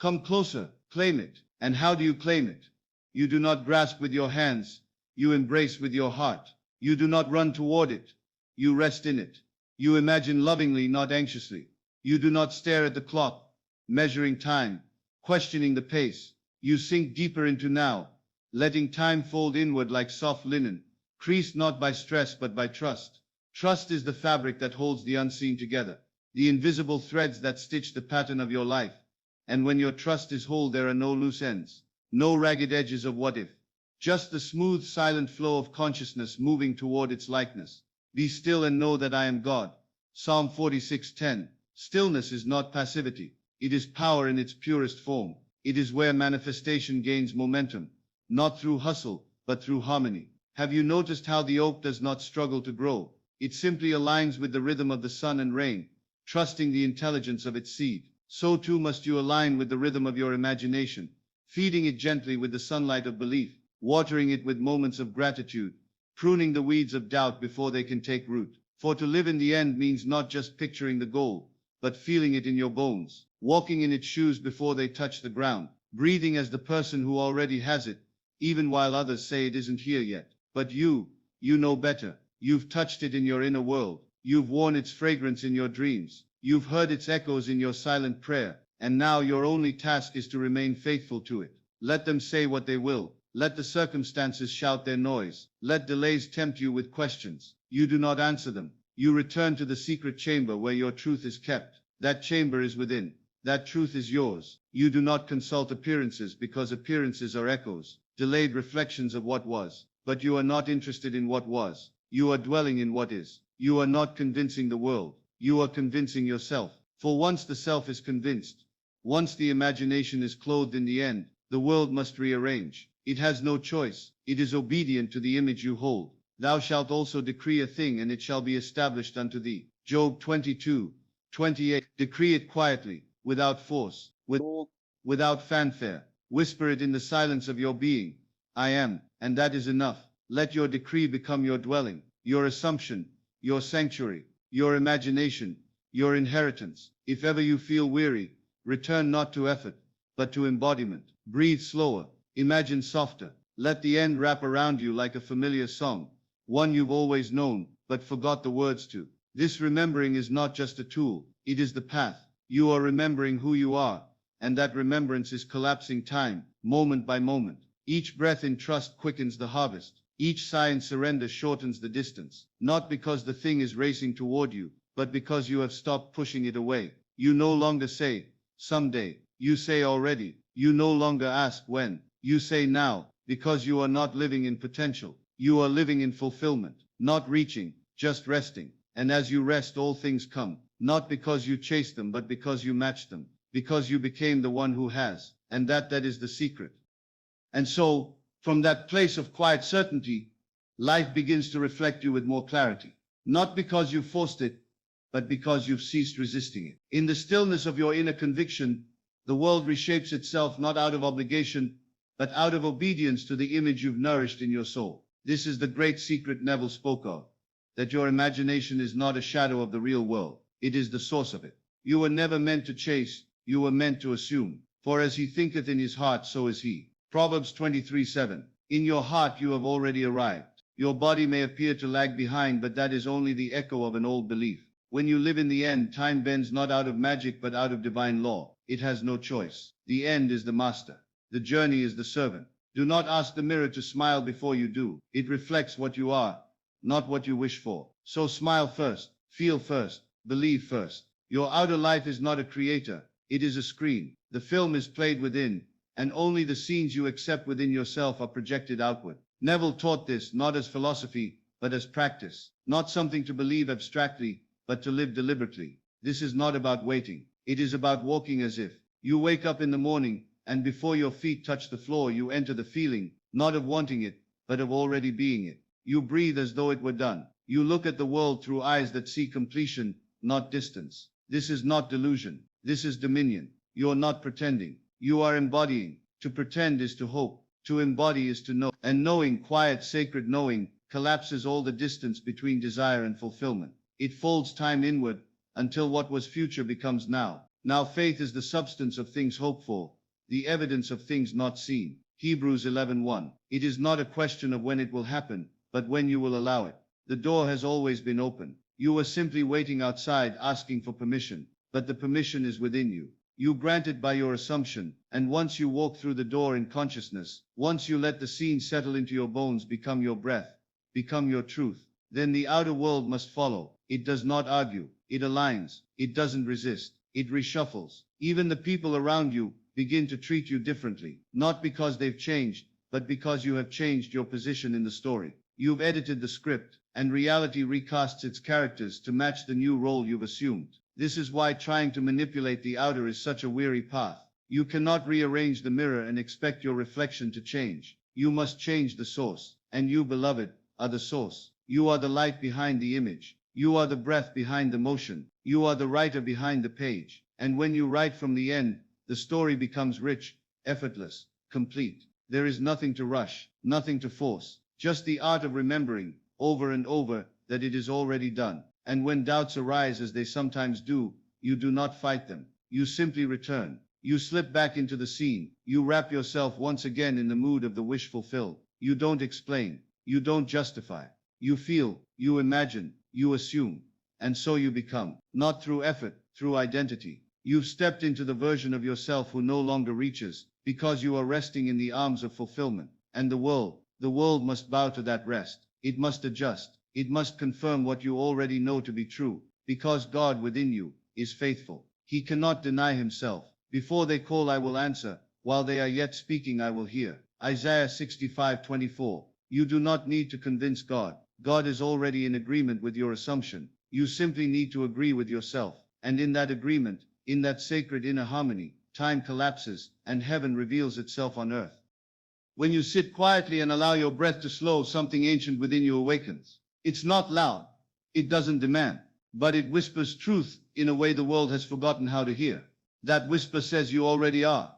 Come closer, claim it. And how do you claim it? You do not grasp with your hands, you embrace with your heart. You do not run toward it, you rest in it. You imagine lovingly, not anxiously. You do not stare at the clock, measuring time, questioning the pace. You sink deeper into now, letting time fold inward like soft linen, creased not by stress but by trust. Trust is the fabric that holds the unseen together, the invisible threads that stitch the pattern of your life. And when your trust is whole, there are no loose ends, no ragged edges of what if, just the smooth, silent flow of consciousness moving toward its likeness. Be still and know that I am God. Psalm 46:10. Stillness is not passivity. It is power in its purest form. It is where manifestation gains momentum, not through hustle, but through harmony. Have you noticed how the oak does not struggle to grow? It simply aligns with the rhythm of the sun and rain, trusting the intelligence of its seed. So too must you align with the rhythm of your imagination, feeding it gently with the sunlight of belief, watering it with moments of gratitude, pruning the weeds of doubt before they can take root. For to live in the end means not just picturing the goal, but feeling it in your bones, walking in its shoes before they touch the ground, breathing as the person who already has it, even while others say it isn't here yet. But you know better. You've touched it in your inner world. You've worn its fragrance in your dreams. You've heard its echoes in your silent prayer. And now your only task is to remain faithful to it. Let them say what they will. Let the circumstances shout their noise. Let delays tempt you with questions. You do not answer them. You return to the secret chamber where your truth is kept. That chamber is within. That truth is yours. You do not consult appearances because appearances are echoes, delayed reflections of what was. But you are not interested in what was. You are dwelling in what is. You are not convincing the world. You are convincing yourself. For once the self is convinced, once the imagination is clothed in the end, the world must rearrange. It has no choice. It is obedient to the image you hold. Thou shalt also decree a thing, and it shall be established unto thee. Job 22:28. Decree it quietly, without force, without fanfare. Whisper it in the silence of your being. I am, and that is enough. Let your decree become your dwelling, your assumption, your sanctuary, your imagination, your inheritance. If ever you feel weary, return not to effort, but to embodiment. Breathe slower, imagine softer. Let the end wrap around you like a familiar song, one you've always known, but forgot the words to. This remembering is not just a tool, it is the path. You are remembering who you are, and that remembrance is collapsing time, moment by moment. Each breath in trust quickens the harvest. Each sigh in surrender shortens the distance, not because the thing is racing toward you, but because you have stopped pushing it away. You no longer say, someday. You say already. You no longer ask when. You say now, because you are not living in potential. You are living in fulfillment, not reaching, just resting. And as you rest, all things come, not because you chase them, but because you match them, because you became the one who has, and that is the secret. And so, from that place of quiet certainty, life begins to reflect you with more clarity. Not because you forced it, but because you've ceased resisting it. In the stillness of your inner conviction, the world reshapes itself not out of obligation, but out of obedience to the image you've nourished in your soul. This is the great secret Neville spoke of, that your imagination is not a shadow of the real world. It is the source of it. You were never meant to chase, you were meant to assume. For as he thinketh in his heart, so is he. Proverbs 23:7. In your heart you have already arrived. Your body may appear to lag behind, but that is only the echo of an old belief. When you live in the end, time bends not out of magic, but out of divine law. It has no choice. The end is the master. The journey is the servant. Do not ask the mirror to smile before you do. It reflects what you are, not what you wish for. So smile first, feel first, believe first. Your outer life is not a creator. It is a screen. The film is played within, and only the scenes you accept within yourself are projected outward. Neville taught this not as philosophy, but as practice. Not something to believe abstractly, but to live deliberately. This is not about waiting. It is about walking as if. You wake up in the morning, and before your feet touch the floor, you enter the feeling, not of wanting it, but of already being it. You breathe as though it were done. You look at the world through eyes that see completion, not distance. This is not delusion. This is dominion. You are not pretending. You are embodying. To pretend is to hope. To embody is to know. And knowing, quiet, sacred knowing, collapses all the distance between desire and fulfillment. It folds time inward until what was future becomes now. Now faith is the substance of things hoped for, the evidence of things not seen. Hebrews 11:1. It is not a question of when it will happen, but when you will allow it. The door has always been open. You are simply waiting outside, asking for permission, but the permission is within you. You grant it by your assumption, and once you walk through the door in consciousness, once you let the scene settle into your bones, become your breath, become your truth, then the outer world must follow. It does not argue, it aligns, it doesn't resist, it reshuffles. Even the people around you begin to treat you differently, not because they've changed, but because you have changed your position in the story. You've edited the script, and reality recasts its characters to match the new role you've assumed. This is why trying to manipulate the outer is such a weary path. You cannot rearrange the mirror and expect your reflection to change. You must change the source, and you, beloved, are the source. You are the light behind the image. You are the breath behind the motion. You are the writer behind the page. And when you write from the end, the story becomes rich, effortless, complete. There is nothing to rush, nothing to force, just the art of remembering, over and over, that it is already done. And when doubts arise, as they sometimes do, you do not fight them. You simply return. You slip back into the scene. You wrap yourself once again in the mood of the wish fulfilled. You don't explain. You don't justify. You feel, you imagine, you assume. And so you become, not through effort, through identity. You've stepped into the version of yourself who no longer reaches, because you are resting in the arms of fulfillment. And the world must bow to that rest. It must adjust. It must confirm what you already know to be true, because God within you is faithful. He cannot deny himself, Before they call, I will answer. While they are yet speaking, I will hear. Isaiah 65:24. You do not need to convince God. God is already in agreement with your assumption. You simply need to agree with yourself. And in that agreement, in that sacred inner harmony, time collapses and heaven reveals itself on earth. When you sit quietly and allow your breath to slow, something ancient within you awakens. It's not loud. It doesn't demand. But it whispers truth in a way the world has forgotten how to hear. That whisper says you already are.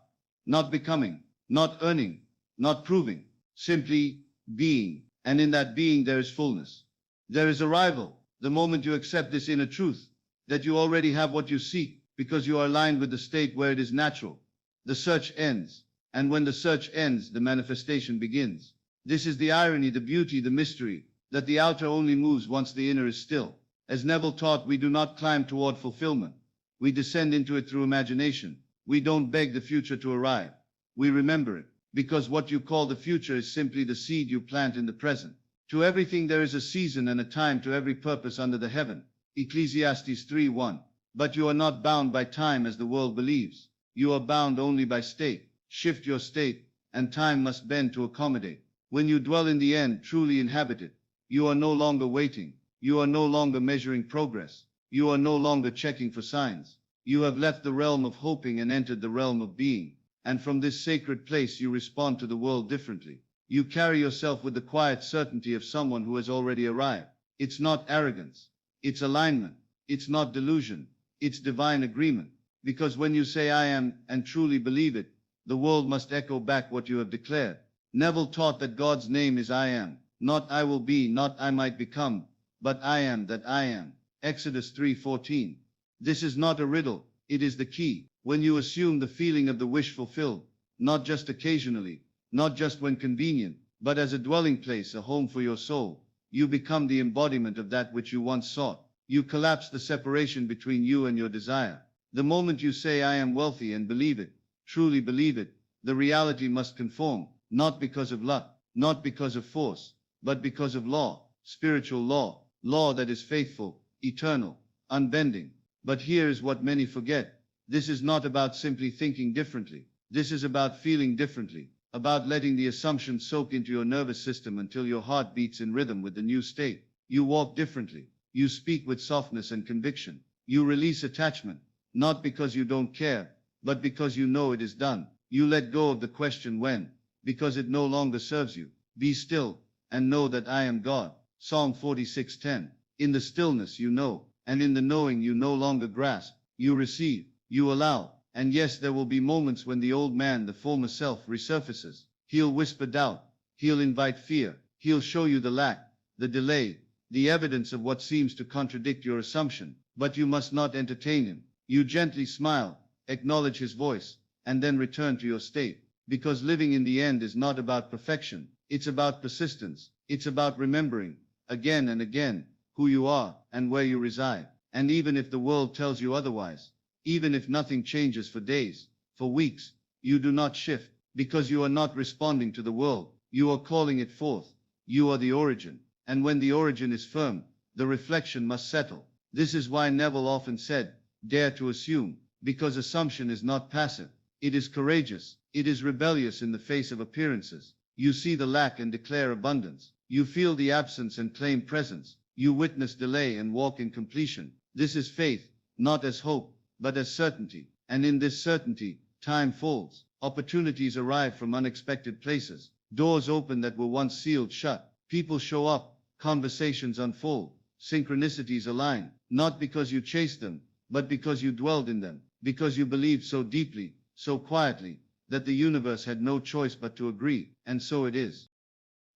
Not becoming, not earning, not proving, simply being. And in that being there is fullness. There is arrival. The moment you accept this inner truth, that you already have what you seek, because you are aligned with the state where it is natural, the search ends. And when the search ends, the manifestation begins. This is the irony, the beauty, the mystery, that the outer only moves once the inner is still. As Neville taught, we do not climb toward fulfillment. We descend into it through imagination. We don't beg the future to arrive. We remember it, because what you call the future is simply the seed you plant in the present. To everything there is a season and a time, to every purpose under the heaven. Ecclesiastes 3:1. But you are not bound by time as the world believes. You are bound only by state. Shift your state, and time must bend to accommodate. When you dwell in the end, truly inhabited, you are no longer waiting. You are no longer measuring progress. You are no longer checking for signs. You have left the realm of hoping and entered the realm of being. And from this sacred place you respond to the world differently. You carry yourself with the quiet certainty of someone who has already arrived. It's not arrogance. It's alignment. It's not delusion. It's divine agreement. Because when you say I am, and truly believe it, the world must echo back what you have declared. Neville taught that God's name is I am. Not I will be, not I might become, but I am that I am. Exodus 3:14. This is not a riddle, it is the key. When you assume the feeling of the wish fulfilled, not just occasionally, not just when convenient, but as a dwelling place, a home for your soul, you become the embodiment of that which you once sought. You collapse the separation between you and your desire. The moment you say I am wealthy and believe it, truly believe it, the reality must conform, not because of luck, not because of force, but because of law, spiritual law, law that is faithful, eternal, unbending. But here is what many forget. This is not about simply thinking differently. This is about feeling differently, about letting the assumption soak into your nervous system until your heart beats in rhythm with the new state. You walk differently. You speak with softness and conviction. You release attachment, not because you don't care, but because you know it is done. You let go of the question when, because it no longer serves you. Be still, and know that I am God. Psalm 46:10. In the stillness you know, and in the knowing you no longer grasp. You receive, you allow. And yes, there will be moments when the old man, the former self, resurfaces. He'll whisper doubt. He'll invite fear. He'll show you the lack, the delay, the evidence of what seems to contradict your assumption. But you must not entertain him. You gently smile, acknowledge his voice, and then return to your state. Because living in the end is not about perfection. It's about persistence. It's about remembering, again and again, who you are and where you reside. And even if the world tells you otherwise, even if nothing changes for days, for weeks, you do not shift, because you are not responding to the world. You are calling it forth. You are the origin. And when the origin is firm, the reflection must settle. This is why Neville often said, dare to assume, because assumption is not passive. It is courageous. It is rebellious in the face of appearances. You see the lack and declare abundance. You feel the absence and claim presence. You witness delay and walk in completion. This is faith, not as hope, but as certainty. And in this certainty, time folds. Opportunities arrive from unexpected places. Doors open that were once sealed shut. People show up. Conversations unfold. Synchronicities align. Not because you chased them, but because you dwelled in them. Because you believed so deeply, so quietly, that the universe had no choice but to agree. And so it is.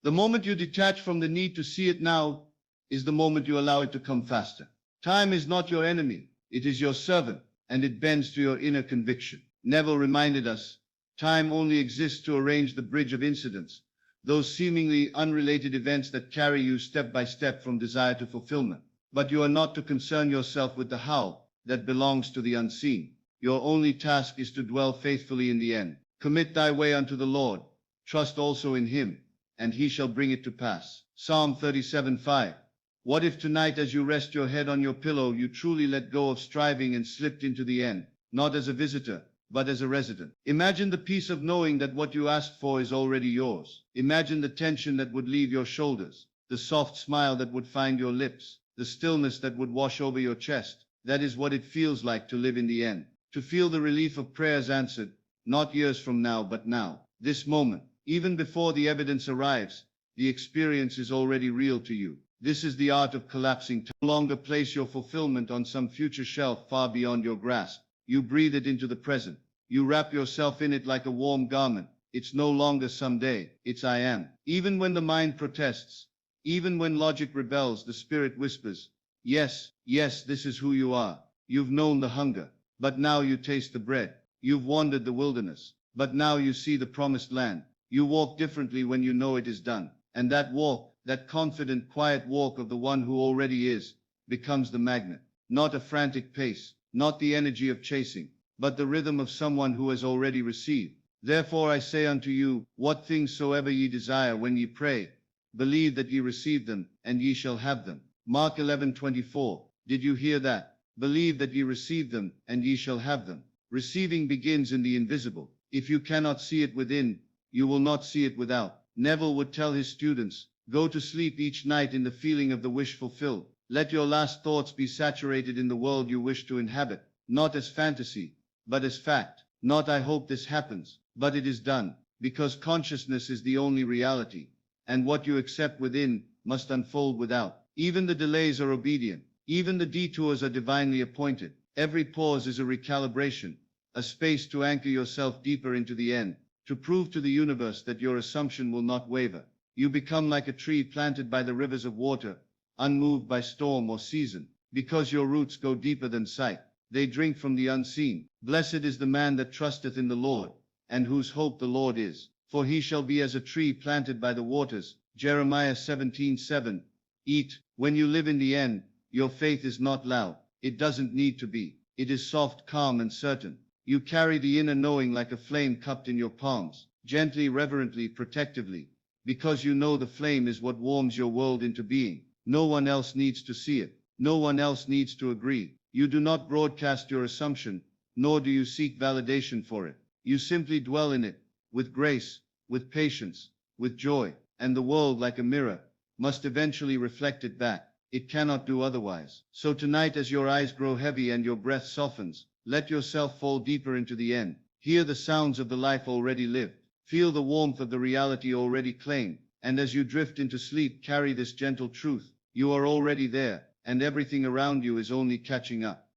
The moment you detach from the need to see it now is the moment you allow it to come faster. Time is not your enemy. It is your servant, and it bends to your inner conviction. Neville reminded us, time only exists to arrange the bridge of incidents, those seemingly unrelated events that carry you step by step from desire to fulfillment. But you are not to concern yourself with the how that belongs to the unseen. Your only task is to dwell faithfully in the end. Commit thy way unto the Lord. Trust also in him, and he shall bring it to pass. Psalm 37:5. What if tonight, as you rest your head on your pillow, you truly let go of striving and slipped into the end, not as a visitor, but as a resident. Imagine the peace of knowing that what you asked for is already yours. Imagine the tension that would leave your shoulders, the soft smile that would find your lips, the stillness that would wash over your chest. That is what it feels like to live in the end. To feel the relief of prayers answered, not years from now, but now, this moment. Even before the evidence arrives, the experience is already real to you. This is the art of collapsing. To no longer place your fulfillment on some future shelf far beyond your grasp. You breathe it into the present. You wrap yourself in it like a warm garment. It's no longer someday, it's I am. Even when the mind protests, even when logic rebels, the spirit whispers, yes, yes, this is who you are. You've known the hunger, but now you taste the bread. You've wandered the wilderness, but now you see the promised land. You walk differently when you know it is done. And that walk, that confident, quiet walk of the one who already is, becomes the magnet. Not a frantic pace, not the energy of chasing, but the rhythm of someone who has already received. Therefore I say unto you, what things soever ye desire when ye pray, believe that ye receive them, and ye shall have them. Mark 11:24. Did you hear that? Believe that ye receive them, and ye shall have them. Receiving begins in the invisible. If you cannot see it within, you will not see it without. Neville would tell his students, go to sleep each night in the feeling of the wish fulfilled. Let your last thoughts be saturated in the world you wish to inhabit, not as fantasy, but as fact. Not I hope this happens, but it is done, because consciousness is the only reality, and what you accept within must unfold without. Even the delays are obedient, even the detours are divinely appointed. Every pause is a recalibration, a space to anchor yourself deeper into the end, to prove to the universe that your assumption will not waver. You become like a tree planted by the rivers of water, unmoved by storm or season, because your roots go deeper than sight. They drink from the unseen. Blessed is the man that trusteth in the Lord, and whose hope the Lord is. For he shall be as a tree planted by the waters. Jeremiah 17:7. Eat. When you live in the end, your faith is not loud. It doesn't need to be. It is soft, calm, and certain. You carry the inner knowing like a flame cupped in your palms, gently, reverently, protectively, because you know the flame is what warms your world into being. No one else needs to see it. No one else needs to agree. You do not broadcast your assumption, nor do you seek validation for it. You simply dwell in it, with grace, with patience, with joy, and the world, like a mirror, must eventually reflect it back. It cannot do otherwise. So tonight, as your eyes grow heavy and your breath softens, let yourself fall deeper into the end. Hear the sounds of the life already lived. Feel the warmth of the reality already claimed. And as you drift into sleep, carry this gentle truth. You are already there, and everything around you is only catching up.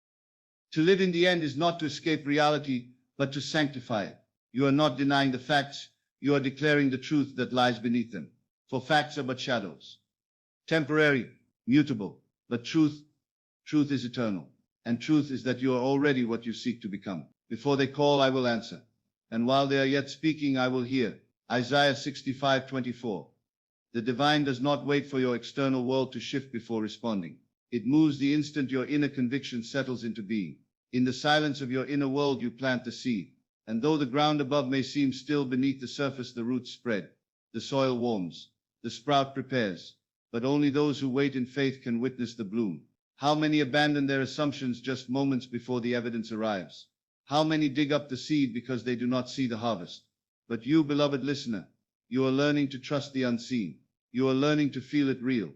To live in the end is not to escape reality, but to sanctify it. You are not denying the facts, you are declaring the truth that lies beneath them. For facts are but shadows, temporary, mutable, but truth is eternal. And truth is that you are already what you seek to become. Before they call, I will answer. And while they are yet speaking, I will hear. Isaiah 65:24. The divine does not wait for your external world to shift before responding. It moves the instant your inner conviction settles into being. In the silence of your inner world, you plant the seed. And though the ground above may seem still, beneath the surface the roots spread. The soil warms. The sprout prepares. But only those who wait in faith can witness the bloom. How many abandon their assumptions just moments before the evidence arrives? How many dig up the seed because they do not see the harvest? But you, beloved listener, you are learning to trust the unseen. You are learning to feel it real.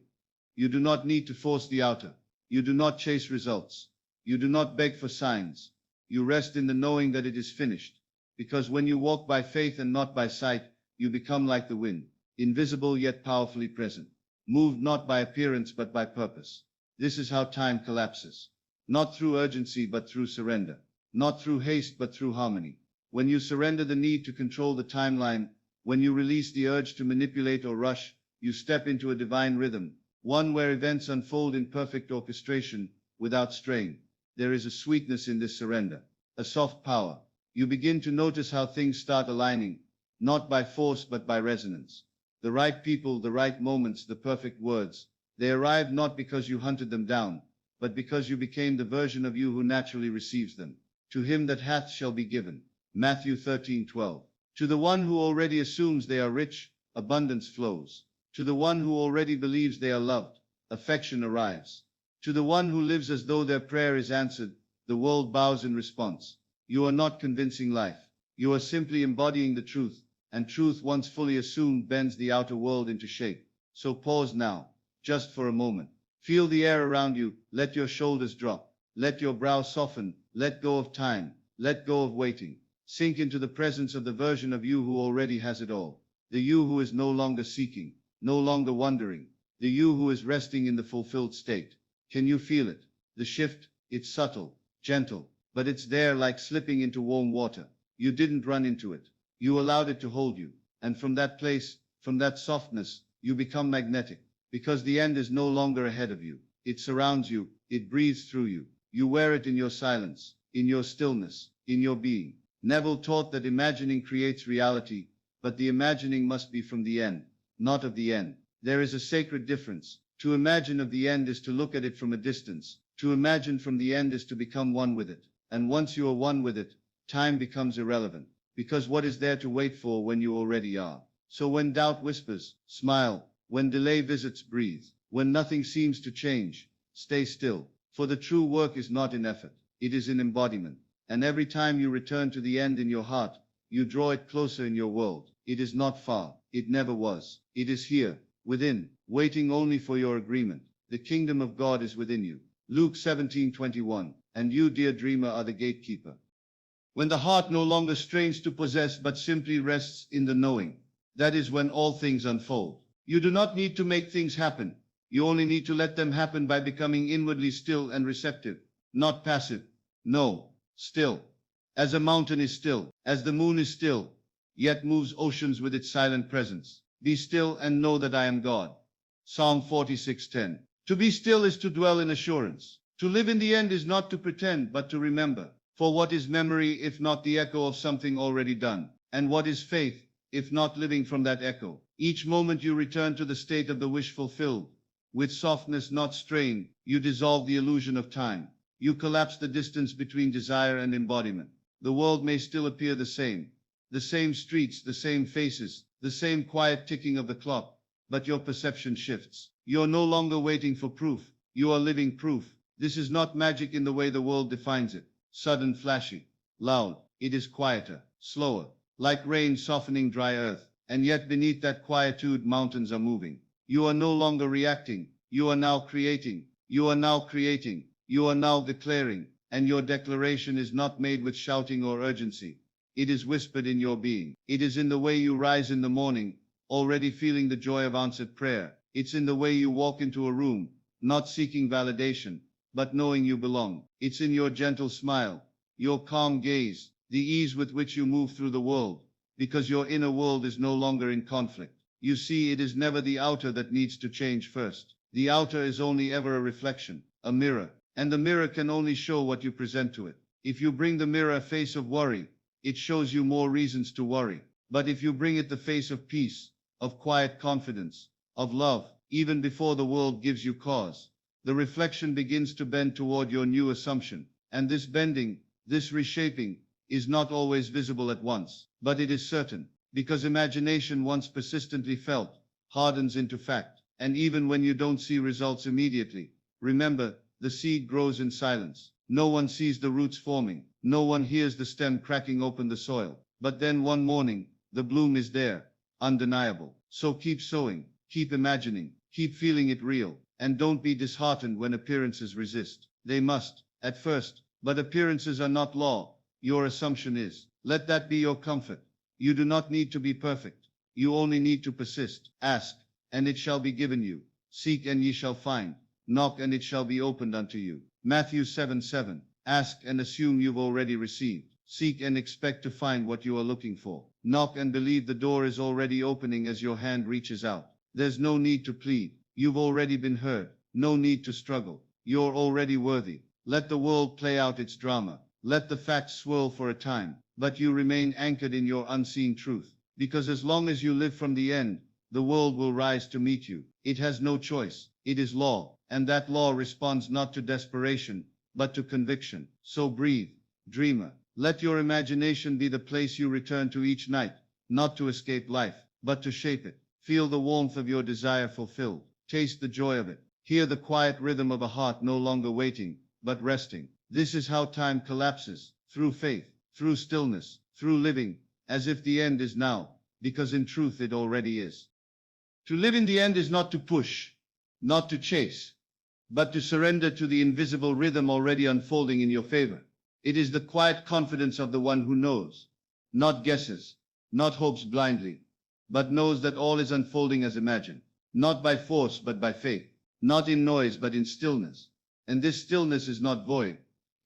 You do not need to force the outer. You do not chase results. You do not beg for signs. You rest in the knowing that it is finished. Because when you walk by faith and not by sight, you become like the wind, invisible yet powerfully present, moved not by appearance but by purpose. This is how time collapses. Not through urgency but through surrender. Not through haste but through harmony. When you surrender the need to control the timeline, when you release the urge to manipulate or rush, you step into a divine rhythm, one where events unfold in perfect orchestration, without strain. There is a sweetness in this surrender, a soft power. You begin to notice how things start aligning, not by force but by resonance. The right people, the right moments, the perfect words. They arrive not because you hunted them down, but because you became the version of you who naturally receives them. To him that hath shall be given. Matthew 13:12. To the one who already assumes they are rich, abundance flows. To the one who already believes they are loved, affection arrives. To the one who lives as though their prayer is answered, the world bows in response. You are not convincing life. You are simply embodying the truth, and truth once fully assumed bends the outer world into shape. So pause now, just for a moment. Feel the air around you, let your shoulders drop, let your brow soften, let go of time, let go of waiting. Sink into the presence of the version of you who already has it all. The you who is no longer seeking, no longer wondering. The you who is resting in the fulfilled state. Can you feel it? The shift, it's subtle, gentle, but it's there like slipping into warm water. You didn't run into it. You allowed it to hold you. And from that place, from that softness, you become magnetic. Because the end is no longer ahead of you. It surrounds you, it breathes through you. You wear it in your silence, in your stillness, in your being. Neville taught that imagining creates reality, but the imagining must be from the end, not of the end. There is a sacred difference. To imagine of the end is to look at it from a distance. To imagine from the end is to become one with it. And once you are one with it, time becomes irrelevant. Because what is there to wait for when you already are? So when doubt whispers, smile. When delay visits, breathe. When nothing seems to change, stay still. For the true work is not in effort, it is in embodiment. And every time you return to the end in your heart, you draw it closer in your world. It is not far, it never was. It is here, within, waiting only for your agreement. The kingdom of God is within you. Luke 17:21. And you, dear dreamer, are the gatekeeper. When the heart no longer strains to possess but simply rests in the knowing, that is when all things unfold. You do not need to make things happen. You only need to let them happen by becoming inwardly still and receptive, not passive. No, still. As a mountain is still, as the moon is still, yet moves oceans with its silent presence. Be still and know that I am God. Psalm 46:10. To be still is to dwell in assurance. To live in the end is not to pretend, but to remember. For what is memory if not the echo of something already done? And what is faith if not living from that echo? Each moment you return to the state of the wish fulfilled. With softness, not strain, you dissolve the illusion of time. You collapse the distance between desire and embodiment. The world may still appear the same streets, the same faces, the same quiet ticking of the clock, but your perception shifts. You're no longer waiting for proof, you are living proof. This is not magic in the way the world defines it. Sudden, flashy, loud. It is quieter, slower, like rain softening dry earth. And yet beneath that quietude, mountains are moving. You are no longer reacting, you are now creating. You are now creating, you are now declaring. And your declaration is not made with shouting or urgency. It is whispered in your being. It is in the way you rise in the morning, already feeling the joy of answered prayer. It's in the way you walk into a room, not seeking validation, but knowing you belong. It's in your gentle smile, your calm gaze, the ease with which you move through the world, because your inner world is no longer in conflict. You see, it is never the outer that needs to change first. The outer is only ever a reflection, a mirror, and the mirror can only show what you present to it. If you bring the mirror a face of worry, it shows you more reasons to worry. But if you bring it the face of peace, of quiet confidence, of love, even before the world gives you cause, the reflection begins to bend toward your new assumption. And this bending, this reshaping, is not always visible at once, but it is certain, because imagination once persistently felt, hardens into fact. And even when you don't see results immediately, remember, the seed grows in silence. No one sees the roots forming, no one hears the stem cracking open the soil. But then one morning, the bloom is there, undeniable. So keep sowing, keep imagining, keep feeling it real, and don't be disheartened when appearances resist. They must, at first, but appearances are not law. Your assumption is. Let that be your comfort. You do not need to be perfect. You only need to persist. Ask, and it shall be given you. Seek, and ye shall find. Knock, and it shall be opened unto you. Matthew 7:7. Ask and assume you've already received. Seek and expect to find what you are looking for. Knock and believe the door is already opening as your hand reaches out. There's no need to plead. You've already been heard. No need to struggle. You're already worthy. Let the world play out its drama. Let the facts swirl for a time, but you remain anchored in your unseen truth. Because as long as you live from the end, the world will rise to meet you. It has no choice. It is law, and that law responds not to desperation, but to conviction. So breathe, dreamer. Let your imagination be the place you return to each night, not to escape life, but to shape it. Feel the warmth of your desire fulfilled. Taste the joy of it. Hear the quiet rhythm of a heart no longer waiting, but resting. This is how time collapses, through faith. through stillness, through living, as if the end is now, because in truth it already is. To live in the end is not to push, not to chase, but to surrender to the invisible rhythm already unfolding in your favor. It is the quiet confidence of the one who knows, not guesses, not hopes blindly, but knows that all is unfolding as imagined, not by force but by faith, not in noise but in stillness. And this stillness is not void,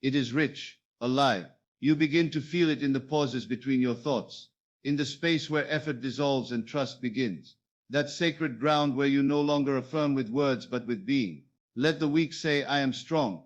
it is rich, alive. You begin to feel it in the pauses between your thoughts, in the space where effort dissolves and trust begins, that sacred ground where you no longer affirm with words but with being. Let the weak say, I am strong.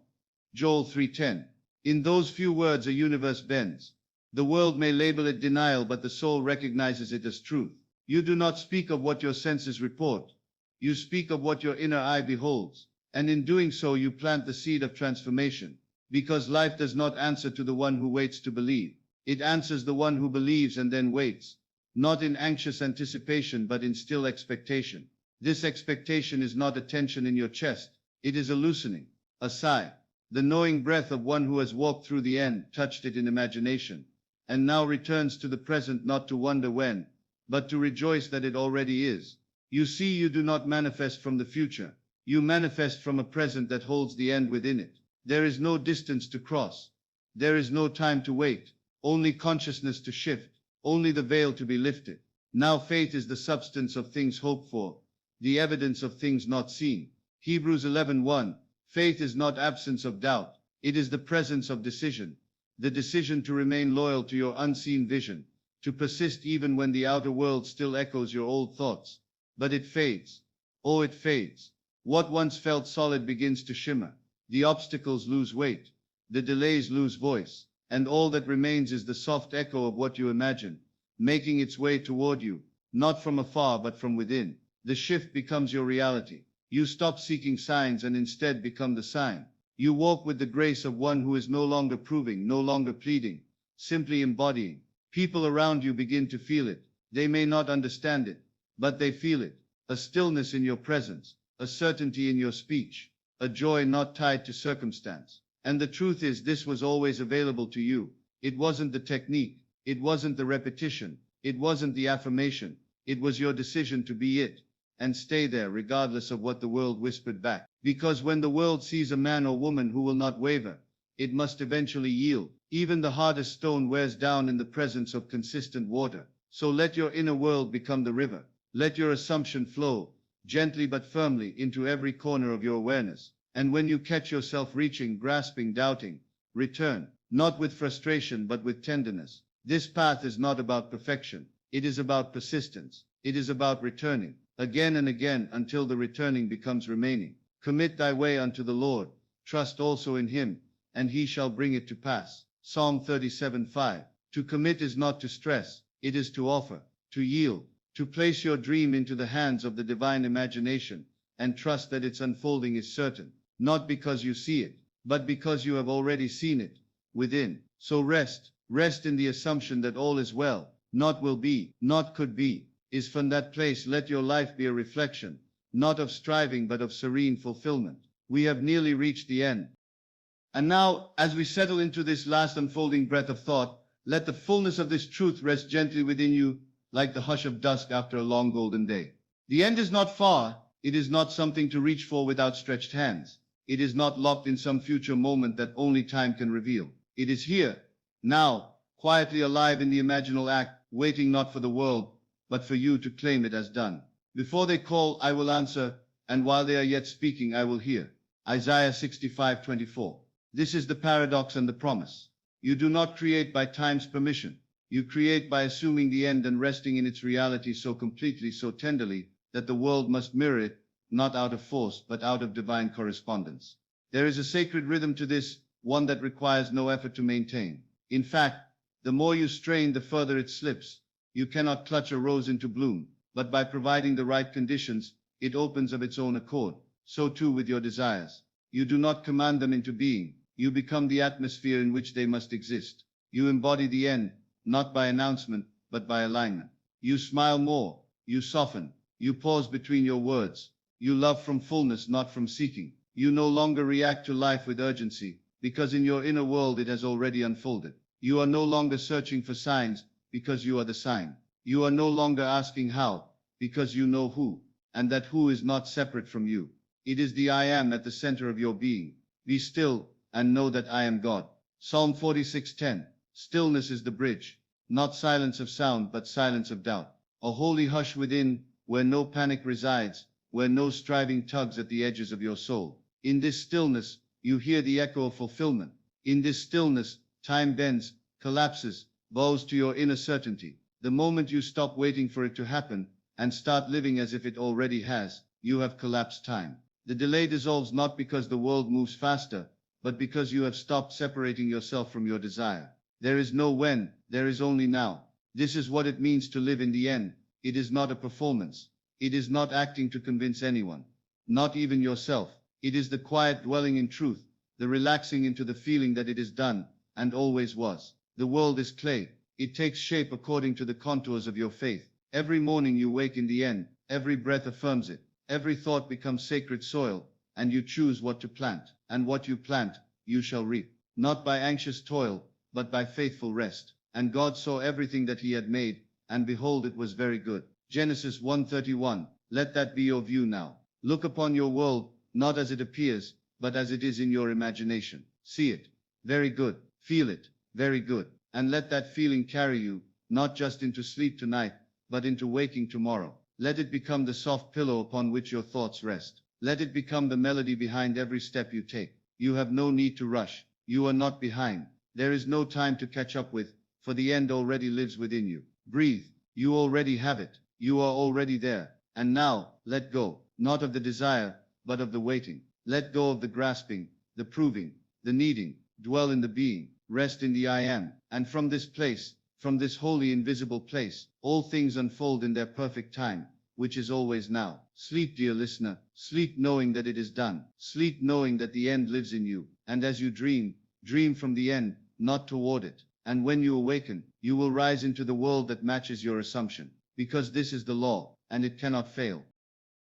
Joel 3:10. In those few words a universe bends. The world may label it denial, but the soul recognizes it as truth. You do not speak of what your senses report. You speak of what your inner eye beholds. And in doing so you plant the seed of transformation. Because life does not answer to the one who waits to believe. It answers the one who believes and then waits. Not in anxious anticipation but in still expectation. This expectation is not a tension in your chest. It is a loosening, a sigh. The knowing breath of one who has walked through the end, touched it in imagination, and now returns to the present not to wonder when, but to rejoice that it already is. You see, you do not manifest from the future. You manifest from a present that holds the end within it. There is no distance to cross. There is no time to wait. Only consciousness to shift. Only the veil to be lifted. Now faith is the substance of things hoped for, the evidence of things not seen. Hebrews 11:1. Faith is not absence of doubt. It is the presence of decision. The decision to remain loyal to your unseen vision, to persist even when the outer world still echoes your old thoughts. But it fades. Oh, it fades. What once felt solid begins to shimmer. The obstacles lose weight. The delays lose voice. And all that remains is the soft echo of what you imagine, making its way toward you, not from afar but from within. The shift becomes your reality. You stop seeking signs and instead become the sign. You walk with the grace of one who is no longer proving, no longer pleading, simply embodying. People around you begin to feel it. They may not understand it, but they feel it. A stillness in your presence, a certainty in your speech, a joy not tied to circumstance. And the truth is, this was always available to you. It wasn't the technique, it wasn't the repetition, it wasn't the affirmation, it was your decision to be it, and stay there regardless of what the world whispered back. Because when the world sees a man or woman who will not waver, it must eventually yield. Even the hardest stone wears down in the presence of consistent water. So let your inner world become the river. Let your assumption flow, gently but firmly, into every corner of your awareness. And when you catch yourself reaching, grasping, doubting, return, not with frustration but with tenderness. This path is not about perfection. It is about persistence. It is about returning, again and again, until the returning becomes remaining. Commit thy way unto the Lord. Trust also in him, and he shall bring it to pass. Psalm 37:5. To commit is not to stress. It is to offer, to yield, to place your dream into the hands of the divine imagination, and trust that its unfolding is certain. Not because you see it, but because you have already seen it within. So rest in the assumption that all is well, not will be, not could be. Is from that place let your life be a reflection, not of striving but of serene fulfillment. We have nearly reached the end. And now, as we settle into this last unfolding breath of thought, let the fullness of this truth rest gently within you, like the hush of dusk after a long golden day. The end is not far. It is not something to reach for with outstretched hands. It is not locked in some future moment that only time can reveal. It is here, now, quietly alive in the imaginal act, waiting not for the world, but for you to claim it as done. Before they call, I will answer, and while they are yet speaking, I will hear. Isaiah 65:24. This is the paradox and the promise. You do not create by time's permission. You create by assuming the end and resting in its reality so completely, so tenderly, that the world must mirror it, not out of force, but out of divine correspondence. There is a sacred rhythm to this, one that requires no effort to maintain. In fact, the more you strain, the further it slips. You cannot clutch a rose into bloom, but by providing the right conditions, it opens of its own accord. So too with your desires. You do not command them into being. You become the atmosphere in which they must exist. You embody the end, not by announcement, but by alignment. You smile more. You soften. You pause between your words. You love from fullness, not from seeking. You no longer react to life with urgency, because in your inner world it has already unfolded. You are no longer searching for signs, because you are the sign. You are no longer asking how, because you know who, and that who is not separate from you. It is the I am at the center of your being. Be still, and know that I am God. Psalm 46:10. Stillness is the bridge, not silence of sound, but silence of doubt. A holy hush within, where no panic resides, where no striving tugs at the edges of your soul. In this stillness, you hear the echo of fulfillment. In this stillness, time bends, collapses, bows to your inner certainty. The moment you stop waiting for it to happen, and start living as if it already has, you have collapsed time. The delay dissolves not because the world moves faster, but because you have stopped separating yourself from your desire. There is no when, there is only now. This is what it means to live in the end. It is not a performance. It is not acting to convince anyone, not even yourself. It is the quiet dwelling in truth, the relaxing into the feeling that it is done, and always was. The world is clay. It takes shape according to the contours of your faith. Every morning you wake in the end, every breath affirms it. Every thought becomes sacred soil, and you choose what to plant. And what you plant, you shall reap. Not by anxious toil, but by faithful rest. And God saw everything that he had made, and behold, it was very good. Genesis 1:31. Let that be your view now. Look upon your world, not as it appears, but as it is in your imagination. See it. Very good. Feel it. Very good. And let that feeling carry you, not just into sleep tonight, but into waking tomorrow. Let it become the soft pillow upon which your thoughts rest. Let it become the melody behind every step you take. You have no need to rush. You are not behind. There is no time to catch up with, for the end already lives within you. Breathe. You already have it. You are already there. And now, let go, not of the desire, but of the waiting. Let go of the grasping, the proving, the needing. Dwell in the being. Rest in the I am. And from this place, from this holy invisible place, all things unfold in their perfect time, which is always now. Sleep, dear listener. Sleep knowing that it is done. Sleep knowing that the end lives in you. And as you dream, dream from the end, not toward it. And when you awaken, you will rise into the world that matches your assumption. Because this is the law, and it cannot fail.